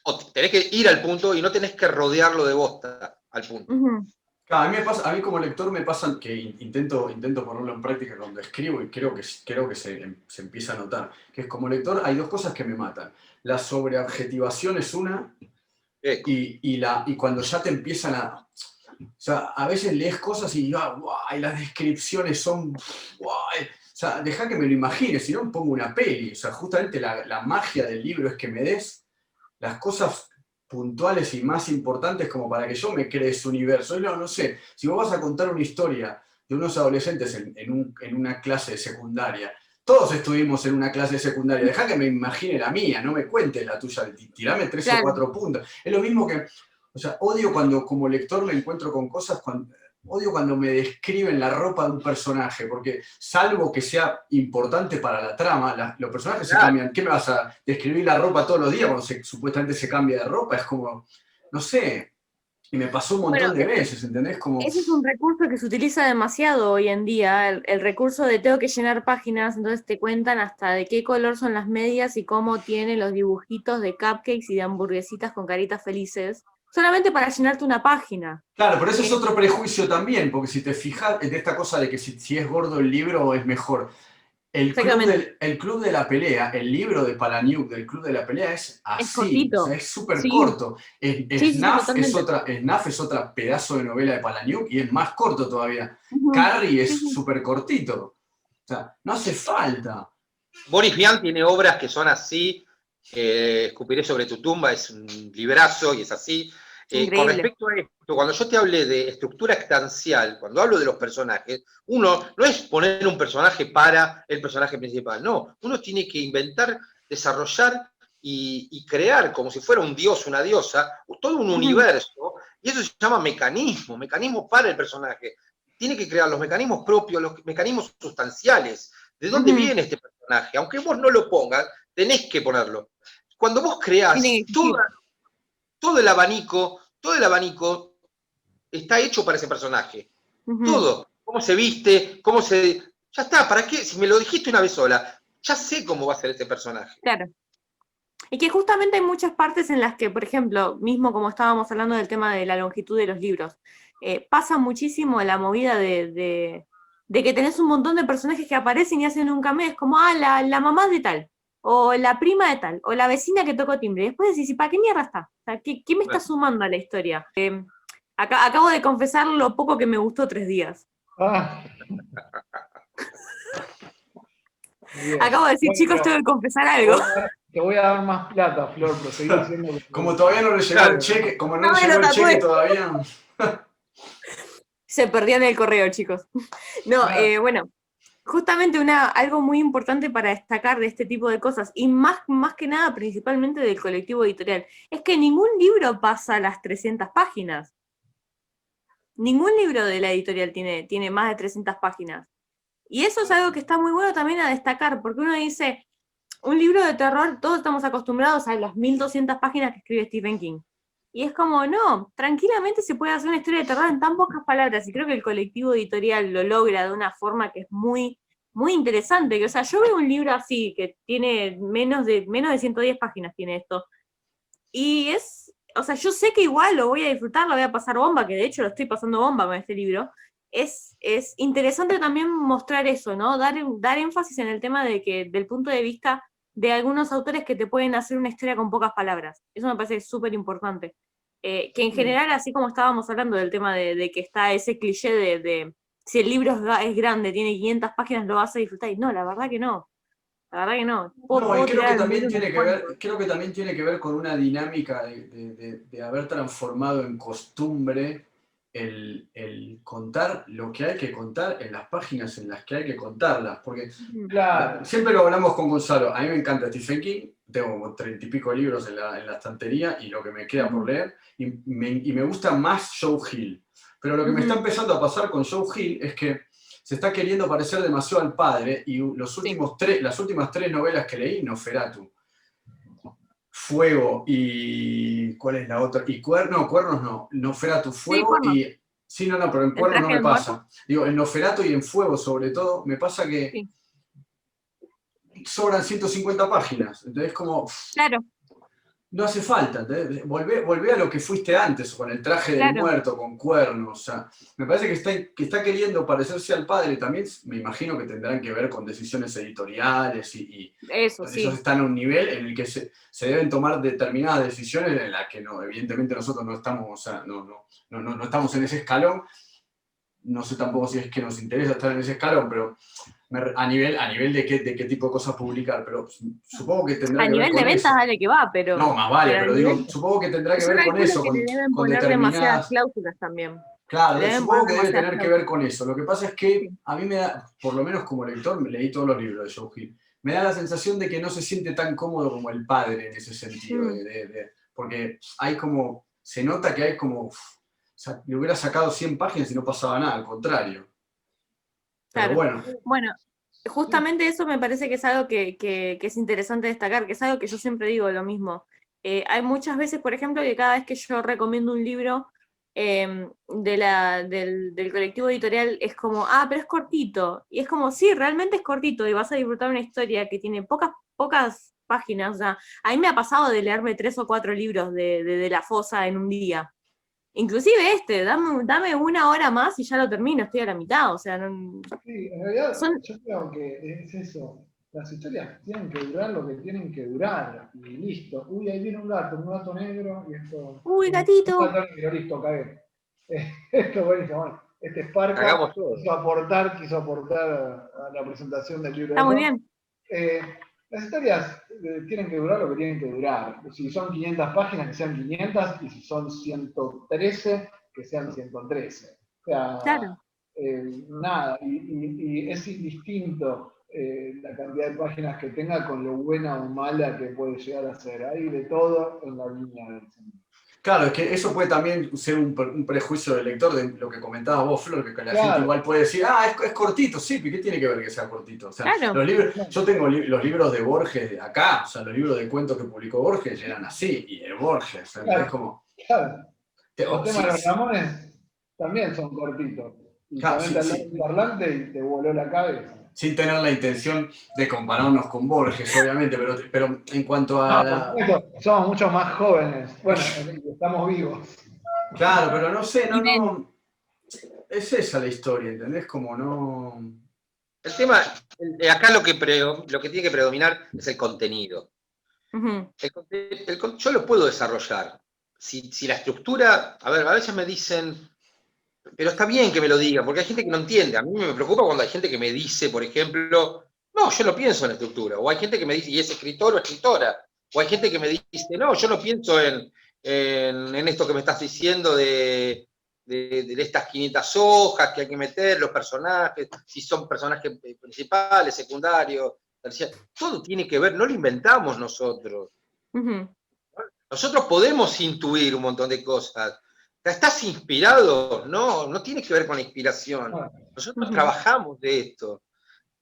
Speaker 4: o tenés que ir al punto y no tenés que rodearlo de bosta al punto.
Speaker 1: Ujú,
Speaker 3: claro, a mí como lector me pasa que intento ponerlo en práctica cuando escribo y creo que se empieza a notar, que es como lector hay dos cosas que me matan. La sobreadjetivación es una,
Speaker 4: Eco.
Speaker 3: y cuando ya te empiezan a... O sea, a veces lees cosas y, y las descripciones son... O sea, deja que me lo imagine, si no me pongo una peli. O sea, justamente la magia del libro es que me des las cosas puntuales y más importantes como para que yo me cree ese universo. No sé, si vos vas a contar una historia de unos adolescentes en una clase de secundaria, todos estuvimos en una clase de secundaria, deja que me imagine la mía, no me cuentes la tuya, tirame 3 o 4
Speaker 1: claro.
Speaker 3: puntos. Es lo mismo que, o sea, odio cuando como lector me encuentro con cosas, odio cuando me describen la ropa de un personaje, porque salvo que sea importante para la trama, los personajes se
Speaker 4: Claro.
Speaker 3: cambian. ¿Qué me vas a describir la ropa todos los días cuando supuestamente se cambia de ropa? Es como, no sé, y me pasó un
Speaker 1: Bueno,
Speaker 3: montón de veces, ¿entendés? Como,
Speaker 1: ese es un recurso que se utiliza demasiado hoy en día, el recurso de tengo que llenar páginas, entonces te cuentan hasta de qué color son las medias y cómo tienen los dibujitos de cupcakes y de hamburguesitas con caritas felices, solamente para llenarte una página.
Speaker 3: claro, pero eso es
Speaker 1: Que
Speaker 3: otro prejuicio también, porque si te fijas de esta cosa de que si es gordo el libro es mejor.
Speaker 1: exactamente,
Speaker 3: El club de la pelea, el libro de Palahniuk del club de la pelea es
Speaker 1: es
Speaker 3: así, o sea,
Speaker 1: cortito.
Speaker 3: es súper
Speaker 1: Sí,
Speaker 3: corto.
Speaker 1: sí, sí, sí, totalmente.
Speaker 3: Snuff es otra pedazo de novela de Palahniuk y es más corto todavía.
Speaker 1: Ujú,
Speaker 3: Carrie
Speaker 1: sí,
Speaker 3: es
Speaker 1: sí.
Speaker 3: súper cortito. O sea, no hace falta.
Speaker 4: Boris Vian tiene obras que son así. Escupiré sobre tu tumba es un librazo y es así. Con
Speaker 1: Increíble.
Speaker 4: respecto a esto, cuando yo te hablé de estructura estancial, cuando hablo de los personajes, uno no es poner un personaje para el personaje principal, no, uno tiene que inventar, desarrollar y crear como si fuera un dios, una diosa, todo un universo, y eso se llama mecanismo para el personaje. Tiene que crear los mecanismos propios, los mecanismos sustanciales. ¿De dónde viene este personaje? Aunque vos no lo pongas, tenés que ponerlo. Cuando vos creás
Speaker 1: Tiene que existir.
Speaker 4: todo el abanico está hecho para ese personaje. Todo. Cómo se viste, cómo se... Ya está, ¿para qué? Si me lo dijiste una vez sola, ya sé cómo va a ser ese personaje.
Speaker 1: Claro. Y que justamente hay muchas partes en las que, por ejemplo, mismo como estábamos hablando del tema de la longitud de los libros, pasa muchísimo la movida de que tenés un montón de personajes que aparecen y hacen un cameo, es como, la mamá de tal, o la prima de tal, o la vecina que tocó timbre. Y después decís, ¿y para qué mierda está? O sea, ¿qué me está sumando a la historia? Acabo de confesar lo poco que me gustó 3 días.
Speaker 2: Bien.
Speaker 1: Acabo de decir,
Speaker 2: Bueno,
Speaker 1: chicos, tengo que confesar algo.
Speaker 2: te voy a dar más plata, Flor, pero seguí diciendo que...
Speaker 3: Como todavía no le llegó el cheque, como no le llegó el cheque todavía.
Speaker 1: Se perdió en el correo, chicos. No, bueno, justamente algo muy importante para destacar de este tipo de cosas, y más que nada, principalmente del colectivo editorial, es que ningún libro pasa las 300 páginas. Ningún libro de la editorial tiene más de 300 páginas. Y eso es algo que está muy bueno también a destacar, porque uno dice, un libro de terror, todos estamos acostumbrados a las 1200 páginas que escribe Stephen King. Y es como, no, tranquilamente se puede hacer una historia de terror en tan pocas palabras, y creo que el colectivo editorial lo logra de una forma que es muy, muy interesante. Que, o sea, yo veo un libro así, que tiene menos de 110 páginas, tiene esto, y o sea, yo sé que igual lo voy a disfrutar, lo voy a pasar bomba, que de hecho lo estoy pasando bomba con este libro. Es interesante también mostrar eso, ¿no? Dar énfasis en el tema de que, del punto de vista de algunos autores que te pueden hacer una historia con pocas palabras. Eso me parece súper importante. Que en general, así como estábamos hablando del tema de que está ese cliché de si el libro es grande, tiene 500 páginas, lo vas a disfrutar. Y no, la verdad que no. La verdad que no.
Speaker 3: No, y
Speaker 1: Tirar el libro en
Speaker 3: creo que también tiene que ver con una dinámica de haber transformado en costumbre el contar lo que hay que contar en las páginas en las que hay que contarlas. Porque
Speaker 2: Claro.
Speaker 3: siempre lo hablamos con Gonzalo. A mí me encanta Stephen King, tengo como 30 y pico libros en la estantería y lo que me queda por leer. Y me gusta más Joe Hill. Pero lo que me está empezando a pasar con Joe Hill es que se está queriendo parecer demasiado al padre, y las últimas 3 novelas que leí, Nosferatu, Fuego y... ¿cuál es la otra? Y Cuernos no, Nosferatu, Fuego y... Sí, no, pero en Cuernos no me pasa. Digo, en Nosferatu y en Fuego sobre todo, me pasa que sobran 150 páginas. Entonces como...
Speaker 1: Claro.
Speaker 3: No hace falta, volvé a lo que fuiste antes, con el traje del muerto, con cuernos. O sea, me parece que está queriendo parecerse al padre. También me imagino que tendrán que ver con decisiones editoriales y
Speaker 1: eso, sí.
Speaker 3: Ellos están a un nivel en el que se deben tomar determinadas decisiones en las que no, evidentemente nosotros no estamos, o sea, no estamos en ese escalón. No sé tampoco si es que nos interesa estar en ese escalón, pero a nivel de qué tipo de cosas publicar, pero supongo que tendrá que ver con eso.
Speaker 1: A nivel de ventas, dale que va, pero...
Speaker 3: No, más vale, pero digo, supongo que tendrá que ver con eso,
Speaker 1: que le deben
Speaker 3: con
Speaker 1: poner
Speaker 3: determinadas...
Speaker 1: demasiadas cláusulas también.
Speaker 3: Claro, supongo que debe tener que ver con eso. Lo que pasa es que a mí me da, por lo menos como lector, me leí todos los libros de Joe Hill, me da la sensación de que no se siente tan cómodo como el padre en ese sentido, porque hay como, se nota que hay como, o sea, le hubiera sacado 100 páginas y no pasaba nada, al contrario. Pero
Speaker 1: bueno, justamente eso me parece que es algo que es interesante destacar, que es algo que yo siempre digo lo mismo. Hay muchas veces, por ejemplo, que cada vez que yo recomiendo un libro del colectivo editorial es como, pero es cortito. Y es como, sí, realmente es cortito y vas a disfrutar una historia que tiene pocas páginas. O sea, a mí me ha pasado de leerme 3 o 4 libros de La Fosa en un día. Inclusive dame 1 hora más y ya lo termino, estoy a la mitad, o sea, no...
Speaker 2: Sí, en realidad yo creo que es eso. Las historias tienen que durar lo que tienen que durar y listo. Uy, ahí viene un gato negro y esto...
Speaker 1: ¡Uy, gatito!
Speaker 2: Un gato negro, listo, cagué. Esto es buenísimo. Bueno, este Esparca quiso aportar a la presentación del libro.
Speaker 1: Está muy bien.
Speaker 2: Las historias tienen que durar lo que tienen que durar. Si son 500 páginas, que sean 500, y si son 113, que sean 113. O sea,
Speaker 1: Claro.
Speaker 2: nada, y es indistinto la cantidad de páginas que tenga con lo buena o mala que puede llegar a ser. Hay de todo en la línea del sentido.
Speaker 3: Claro, es que eso puede también ser un prejuicio del lector de lo que comentabas vos, Flor, que la
Speaker 2: Claro.
Speaker 3: gente igual puede decir, es cortito, sí, ¿qué tiene que ver que sea cortito? O sea,
Speaker 1: Claro.
Speaker 3: los libros, yo tengo los libros de Borges de acá, o sea, los libros de cuentos que publicó Borges eran así, y de Borges, o sea,
Speaker 2: Claro.
Speaker 3: es como...
Speaker 2: Claro. Los temas de los
Speaker 3: sí,
Speaker 2: Ramones también son cortitos. Y
Speaker 3: claro,
Speaker 2: ponete al lado
Speaker 3: sí.
Speaker 2: del parlante y te voló la cabeza.
Speaker 3: Sin tener la intención de compararnos con Borges, obviamente, pero en cuanto a
Speaker 2: No, por
Speaker 3: la...
Speaker 2: supuesto, somos mucho más jóvenes. Bueno, estamos vivos.
Speaker 3: Claro, pero no sé,
Speaker 1: Y ven,
Speaker 3: no... Es esa la historia, ¿entendés? Como no...
Speaker 4: El tema, acá lo que tiene que predominar es el contenido.
Speaker 1: ujú,
Speaker 4: Yo lo puedo desarrollar. Si la estructura, a veces me dicen, pero está bien que me lo digan, porque hay gente que no entiende. A mí me preocupa cuando hay gente que me dice, por ejemplo, no, yo no pienso en la estructura. O hay gente que me dice, y es escritor o escritora. O hay gente que me dice, no, yo no pienso en esto que me estás diciendo de estas 500 hojas que hay que meter, los personajes, si son personajes principales, secundarios, terciarios. Todo tiene que ver, no lo inventamos nosotros.
Speaker 1: ujú.
Speaker 4: Nosotros podemos intuir un montón de cosas. ¿Estás inspirado? No, no tiene que ver con la inspiración. Nosotros trabajamos de esto.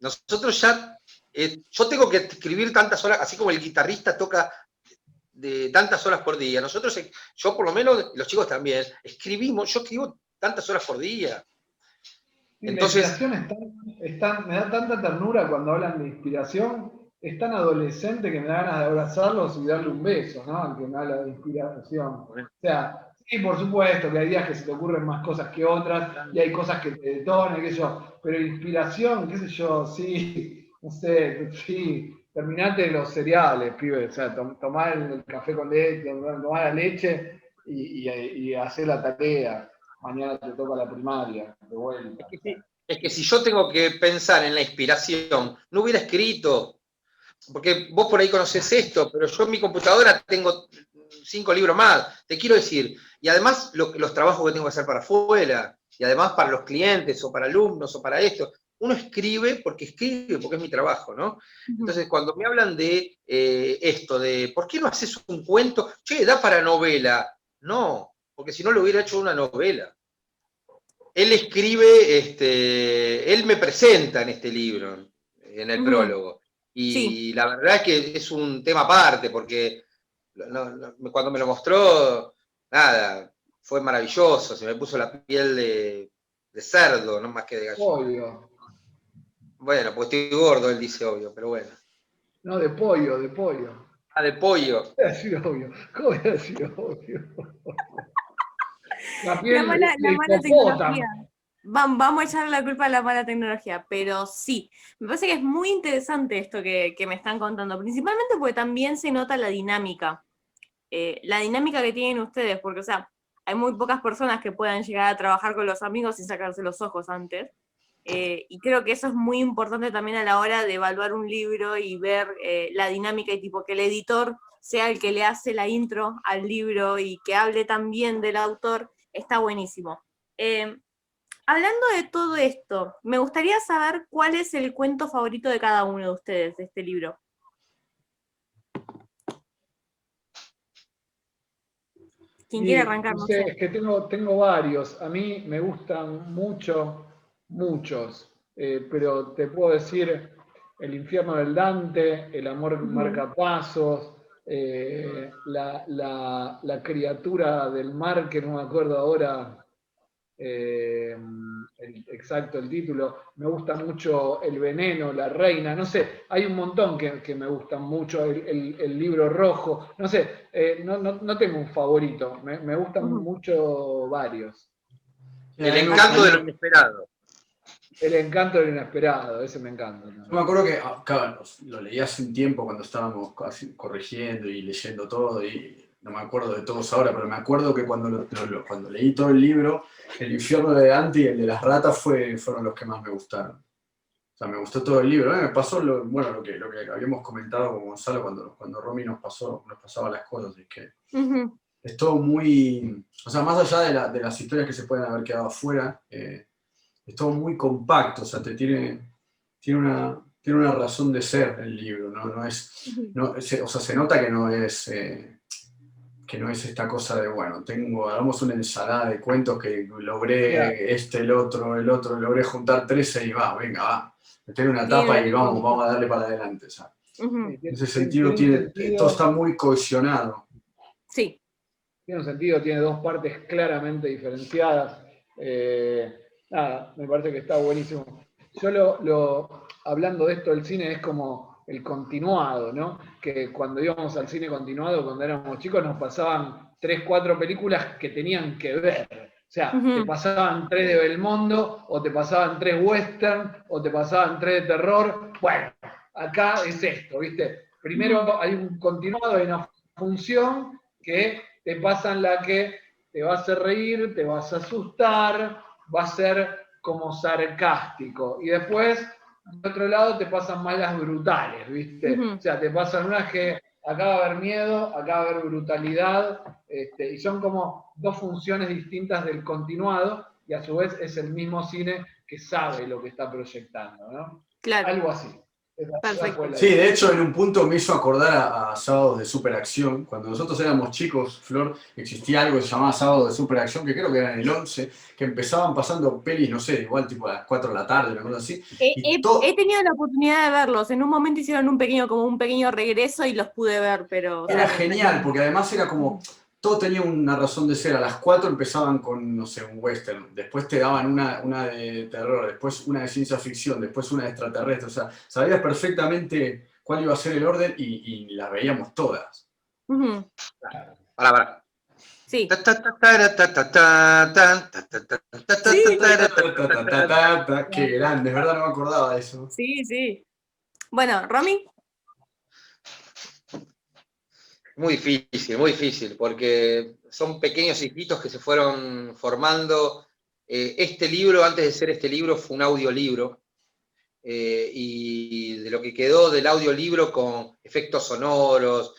Speaker 4: Nosotros ya, yo tengo que escribir tantas horas, así como el guitarrista toca de tantas horas por día. Nosotros, yo por lo menos, los chicos también, yo escribo tantas horas por día.
Speaker 2: Sí,
Speaker 4: Entonces,
Speaker 2: la inspiración me da tanta ternura cuando hablan de inspiración. Es tan adolescente que me da ganas de abrazarlos y darle un beso, ¿no? Al que me habla de inspiración. O sea, sí, por supuesto que hay días que se te ocurren más cosas que otras y hay cosas que te detonan, qué sé yo. Pero inspiración, qué sé yo, sí, no sé, sí. Terminate los cereales, pibe. O sea, tomar el café con leche, tomar la leche y hacer la tarea. Mañana te toca la primaria, de vuelta.
Speaker 4: es que si yo tengo que pensar en la inspiración, no hubiera escrito. Porque vos por ahí conocés esto, pero yo en mi computadora tengo 5 libros más, te quiero decir. Y además los trabajos que tengo que hacer para afuera, y además para los clientes, o para alumnos, o para esto. Uno escribe porque es mi trabajo, ¿no? Entonces, cuando me hablan de esto, de ¿por qué no haces un cuento? Che, da para novela. No, porque si no lo hubiera hecho una novela. Él escribe, él me presenta en este libro, en el prólogo. Y
Speaker 1: Sí.
Speaker 4: la verdad es que es un tema aparte, porque cuando me lo mostró, nada, fue maravilloso, se me puso la piel de cerdo, no más que de gallina.
Speaker 2: Pollo.
Speaker 4: Bueno, pues estoy gordo, él dice obvio, pero bueno.
Speaker 2: No, de pollo, de pollo.
Speaker 4: Ah, de pollo.
Speaker 2: ¿Cómo voy a decir obvio? ¿Cómo voy a decir obvio? La
Speaker 1: La
Speaker 2: piel
Speaker 1: mala
Speaker 2: de
Speaker 1: tecnología.
Speaker 2: hipopótamo.
Speaker 1: Vamos a echarle la culpa a la mala tecnología, pero sí, me parece que es muy interesante esto que me están contando, principalmente porque también se nota la dinámica que tienen ustedes, porque, o sea, hay muy pocas personas que puedan llegar a trabajar con los amigos sin sacarse los ojos antes, y creo que eso es muy importante también a la hora de evaluar un libro y ver la dinámica y tipo que el editor sea el que le hace la intro al libro y que hable también del autor, está buenísimo. Hablando de todo esto, me gustaría saber cuál es el cuento favorito de cada uno de ustedes de este libro. ¿Quién quiere arrancar?
Speaker 2: No
Speaker 1: No
Speaker 2: sé,
Speaker 1: sé.
Speaker 2: es que tengo varios. A mí me gustan muchos. Pero te puedo decir El infierno del Dante, El amor marca pasos, la criatura del mar, que no me acuerdo ahora exacto el título. Me gusta mucho El veneno, La reina, no sé, hay un montón que me gustan mucho, el libro rojo, no sé, no tengo un favorito, me gustan mucho varios.
Speaker 4: El encanto de lo inesperado.
Speaker 2: El encanto del inesperado, ese me encanta.
Speaker 3: Yo me acuerdo que claro, lo leí hace un tiempo cuando estábamos casi corrigiendo y leyendo todo, y no me acuerdo de todos ahora, pero me acuerdo que cuando leí todo el libro, El infierno de Dante y el de las ratas fueron los que más me gustaron. O sea, me gustó todo el libro. Me pasó lo que habíamos comentado con Gonzalo cuando Romy nos pasaba las cosas, es que es todo muy, o sea, más allá de las historias que se pueden haber quedado afuera, es todo muy compacto, o sea, tiene una razón de ser el libro, ¿no? O sea, se nota que no es esta cosa de, bueno, hagamos una ensalada de cuentos que logré el otro, logré juntar 13 y venga, va, meter una tapa y vamos a darle para adelante, ¿sabes? En ese sentido, todo está muy cohesionado.
Speaker 1: Sí.
Speaker 2: Tiene un sentido, tiene dos partes claramente diferenciadas. Nada, me parece que está buenísimo. Yo hablando de esto del cine es como el continuado, ¿no? Que cuando íbamos al cine continuado, cuando éramos chicos, nos pasaban 3, 4 películas que tenían que ver. O sea, te pasaban 3 de Belmondo, o te pasaban 3 western, o te pasaban 3 de terror. Bueno, acá es esto, ¿viste? Primero hay un continuado, hay una función que te pasan la que te va a hacer reír, te vas a asustar, va a ser como sarcástico. Y después, de otro lado, te pasan más las brutales, ¿viste? O sea, te pasan unas que acá va a haber miedo, acá va a haber brutalidad, y son como dos funciones distintas del continuado, y a su vez es el mismo cine que sabe lo que está proyectando, ¿no?
Speaker 1: Claro.
Speaker 2: Algo así.
Speaker 1: Perfecto.
Speaker 3: Sí, de hecho, en un punto me hizo acordar a Sábados de Superacción. Cuando nosotros éramos chicos, Flor, existía algo que se llamaba Sábados de Superacción, que creo que era en el 11, que empezaban pasando pelis, no sé, igual tipo a las 4 de la tarde, una cosa así.
Speaker 1: He tenido la oportunidad de verlos. En un momento hicieron un pequeño regreso y los pude ver, pero...
Speaker 3: Era genial, porque además era como... Todo tenía una razón de ser. A las 4 empezaban con, no sé, un western. Después te daban una de terror, después una de ciencia ficción, después una de extraterrestre. O sea, sabías perfectamente cuál iba a ser el orden y las veíamos todas.
Speaker 4: Para.
Speaker 1: Sí.
Speaker 3: Qué grande, es verdad, no me acordaba de eso.
Speaker 1: Sí, sí. Bueno, Romy.
Speaker 4: Muy difícil, porque son pequeños hijitos que se fueron formando. Este libro, antes de ser este libro, fue un audiolibro, y de lo que quedó del audiolibro con efectos sonoros,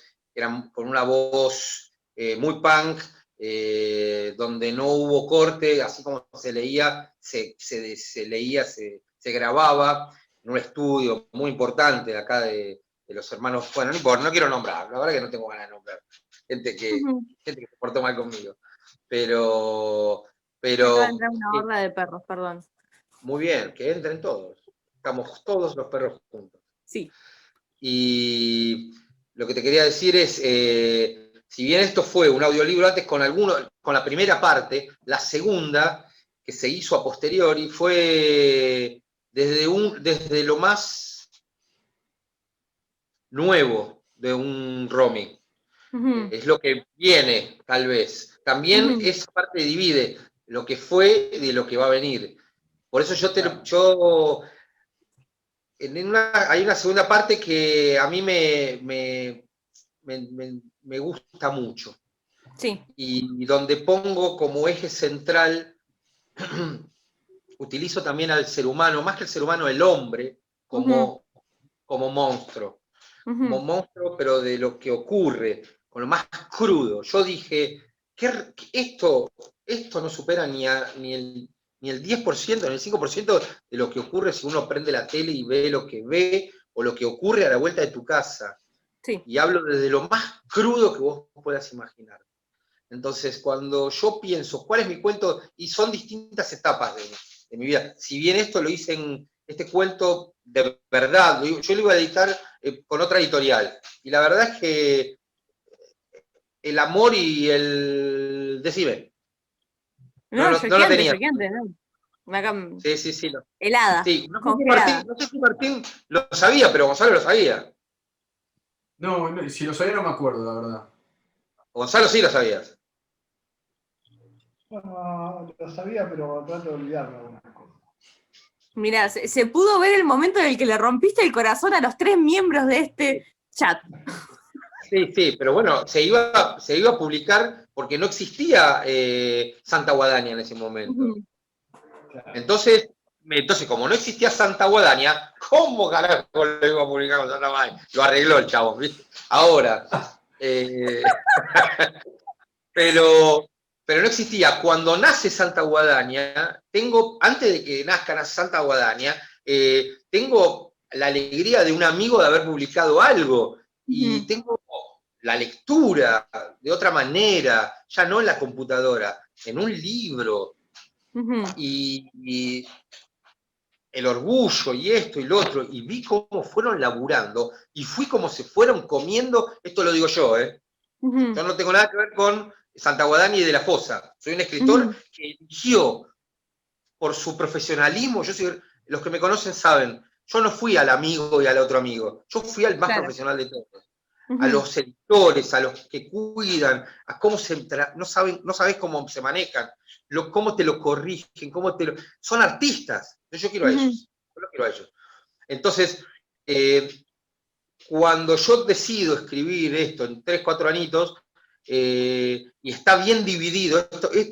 Speaker 4: con una voz muy punk, donde no hubo corte, así como se leía, se grababa en un estudio muy importante de acá de los hermanos, bueno, no importa, no quiero nombrar, la verdad que no tengo ganas de nombrar, gente que se portó mal conmigo, pero
Speaker 1: Acaba de entrar una horda de perros, perdón.
Speaker 4: muy bien, que entren todos, estamos todos los perros juntos.
Speaker 1: Sí.
Speaker 4: Y lo que te quería decir es, si bien esto fue un audiolibro antes con la primera parte, la segunda, que se hizo a posteriori, fue desde lo más nuevo de un Romy. Es lo que viene, tal vez. También esa parte divide lo que fue de lo que va a venir. Por eso hay una segunda parte que a mí me gusta mucho.
Speaker 1: Sí.
Speaker 4: Y donde pongo como eje central, utilizo también al ser humano, más que el ser humano, el hombre, como monstruo. Como monstruo, pero de lo que ocurre, con lo más crudo. Yo dije, esto no supera ni el 10%, ni el 5% de lo que ocurre si uno prende la tele y ve lo que ve, o lo que ocurre a la vuelta de tu casa.
Speaker 1: Sí.
Speaker 4: Y hablo desde lo más crudo que vos puedas imaginar. Entonces, cuando yo pienso, ¿cuál es mi cuento? Y son distintas etapas de mi vida. Si bien esto lo hice en este cuento de verdad, yo lo iba a editar con otra editorial. Y la verdad es que el amor y el decime.
Speaker 1: No lo tenía.
Speaker 4: ¿no? Sí.
Speaker 1: Helada.
Speaker 4: Sí, no sé si Martín lo sabía, pero Gonzalo lo sabía.
Speaker 3: No, si lo sabía no me acuerdo, la verdad.
Speaker 4: Gonzalo sí lo sabías.
Speaker 2: Bueno, lo sabía, pero trato de olvidarme algunas cosas.
Speaker 1: Mirá, se pudo ver el momento en el que le rompiste el corazón a los 3 miembros de este chat.
Speaker 4: Sí, pero bueno, se iba a publicar porque no existía Santa Guadaña en ese momento. Entonces, Entonces, como no existía Santa Guadaña, ¿cómo carajo lo iba a publicar con Santa Guadaña? Lo arregló el chavo, ¿viste? Ahora, pero no existía. Cuando nace Santa Guadaña, antes de que nazca Santa Guadaña, tengo la alegría de un amigo de haber publicado algo, y tengo la lectura de otra manera, ya no en la computadora, en un libro, y el orgullo y esto y lo otro, y vi cómo fueron laburando, y fui como se fueron comiendo, esto lo digo yo, yo no tengo nada que ver con Santa Guadaña y de la Fosa, soy un escritor que eligió por su profesionalismo, los que me conocen saben, yo no fui al amigo y al otro amigo, yo fui al más profesional de todos. A los editores, a los que cuidan, a cómo no sabés cómo se manejan, cómo te lo corrigen, son artistas. Yo quiero a ellos. Yo los quiero a ellos. Entonces, cuando yo decido escribir esto en 3, 4 añitos, y está bien dividido,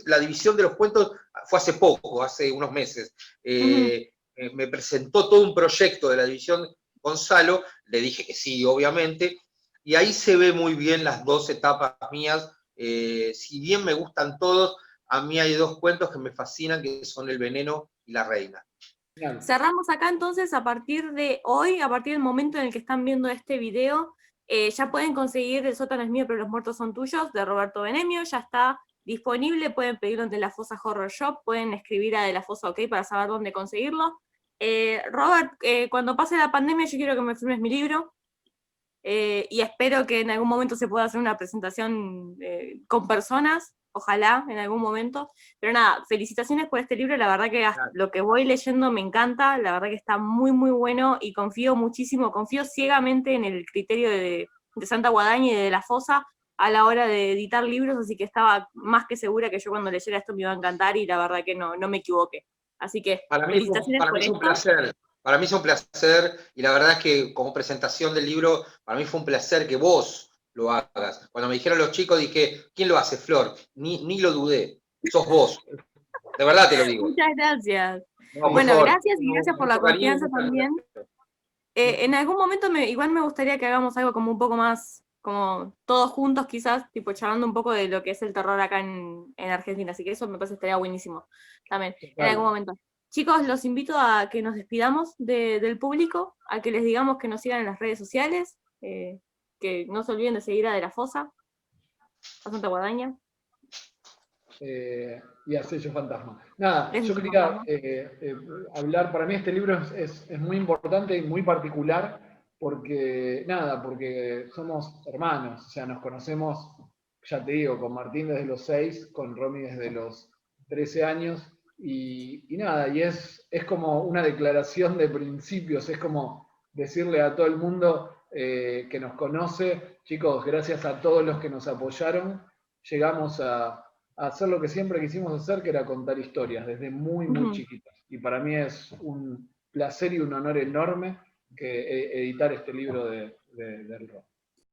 Speaker 4: la división de los cuentos fue hace poco, hace unos meses. Me presentó todo un proyecto de la división Gonzalo, le dije que sí, obviamente, y ahí se ve muy bien las 2 etapas mías. Si bien me gustan todos, a mí hay 2 cuentos que me fascinan, que son El veneno y La reina.
Speaker 1: Cerramos acá entonces a partir de hoy, a partir del momento en el que están viendo este video, ya pueden conseguir El sótano es mío pero los muertos son tuyos, de Roberto Benemio, ya está disponible, pueden pedirlo en De la Fosa Horror Shop, pueden escribir a De la Fosa OK para saber dónde conseguirlo. Robert, cuando pase la pandemia yo quiero que me firmes mi libro, y espero que en algún momento se pueda hacer una presentación con personas, ojalá en algún momento, pero nada, felicitaciones por este libro, la verdad que lo que voy leyendo me encanta, la verdad que está muy muy bueno, y confío muchísimo, confío ciegamente en el criterio de Santa Guadaña y de la Fosa a la hora de editar libros, así que estaba más que segura que yo cuando leyera esto me iba a encantar, y la verdad que no me equivoqué. Así que felicitaciones por esto.
Speaker 4: Un placer. Para mí es un placer, y la verdad es que como presentación del libro, para mí fue un placer que vos lo hagas. Cuando me dijeron los chicos, dije, ¿quién lo hace, Flor? Ni lo dudé, sos vos. De verdad te lo digo.
Speaker 1: Muchas gracias.
Speaker 4: No,
Speaker 1: bueno,
Speaker 4: favor,
Speaker 1: gracias, y gracias por la confianza también. En algún momento igual me gustaría que hagamos algo como un poco más, como todos juntos quizás, tipo charlando un poco de lo que es el terror acá en Argentina, así que eso me parece que estaría buenísimo también, en algún momento. Chicos, los invito a que nos despidamos del público, a que les digamos que nos sigan en las redes sociales, que no se olviden de seguir a De la Fosa, a Santa Guadaña.
Speaker 2: Y a Sello Fantasma. Nada, yo quería hablar, para mí este libro es muy importante y muy particular, porque somos hermanos, o sea, nos conocemos, ya te digo, con Martín desde los 6, con Romy desde los 13 años, y nada, y es como una declaración de principios, es como decirle a todo el mundo que nos conoce, chicos, gracias a todos los que nos apoyaron, llegamos a hacer lo que siempre quisimos hacer, que era contar historias, desde muy, muy chiquitos. Y para mí es un placer y un honor enorme editar este libro del rock.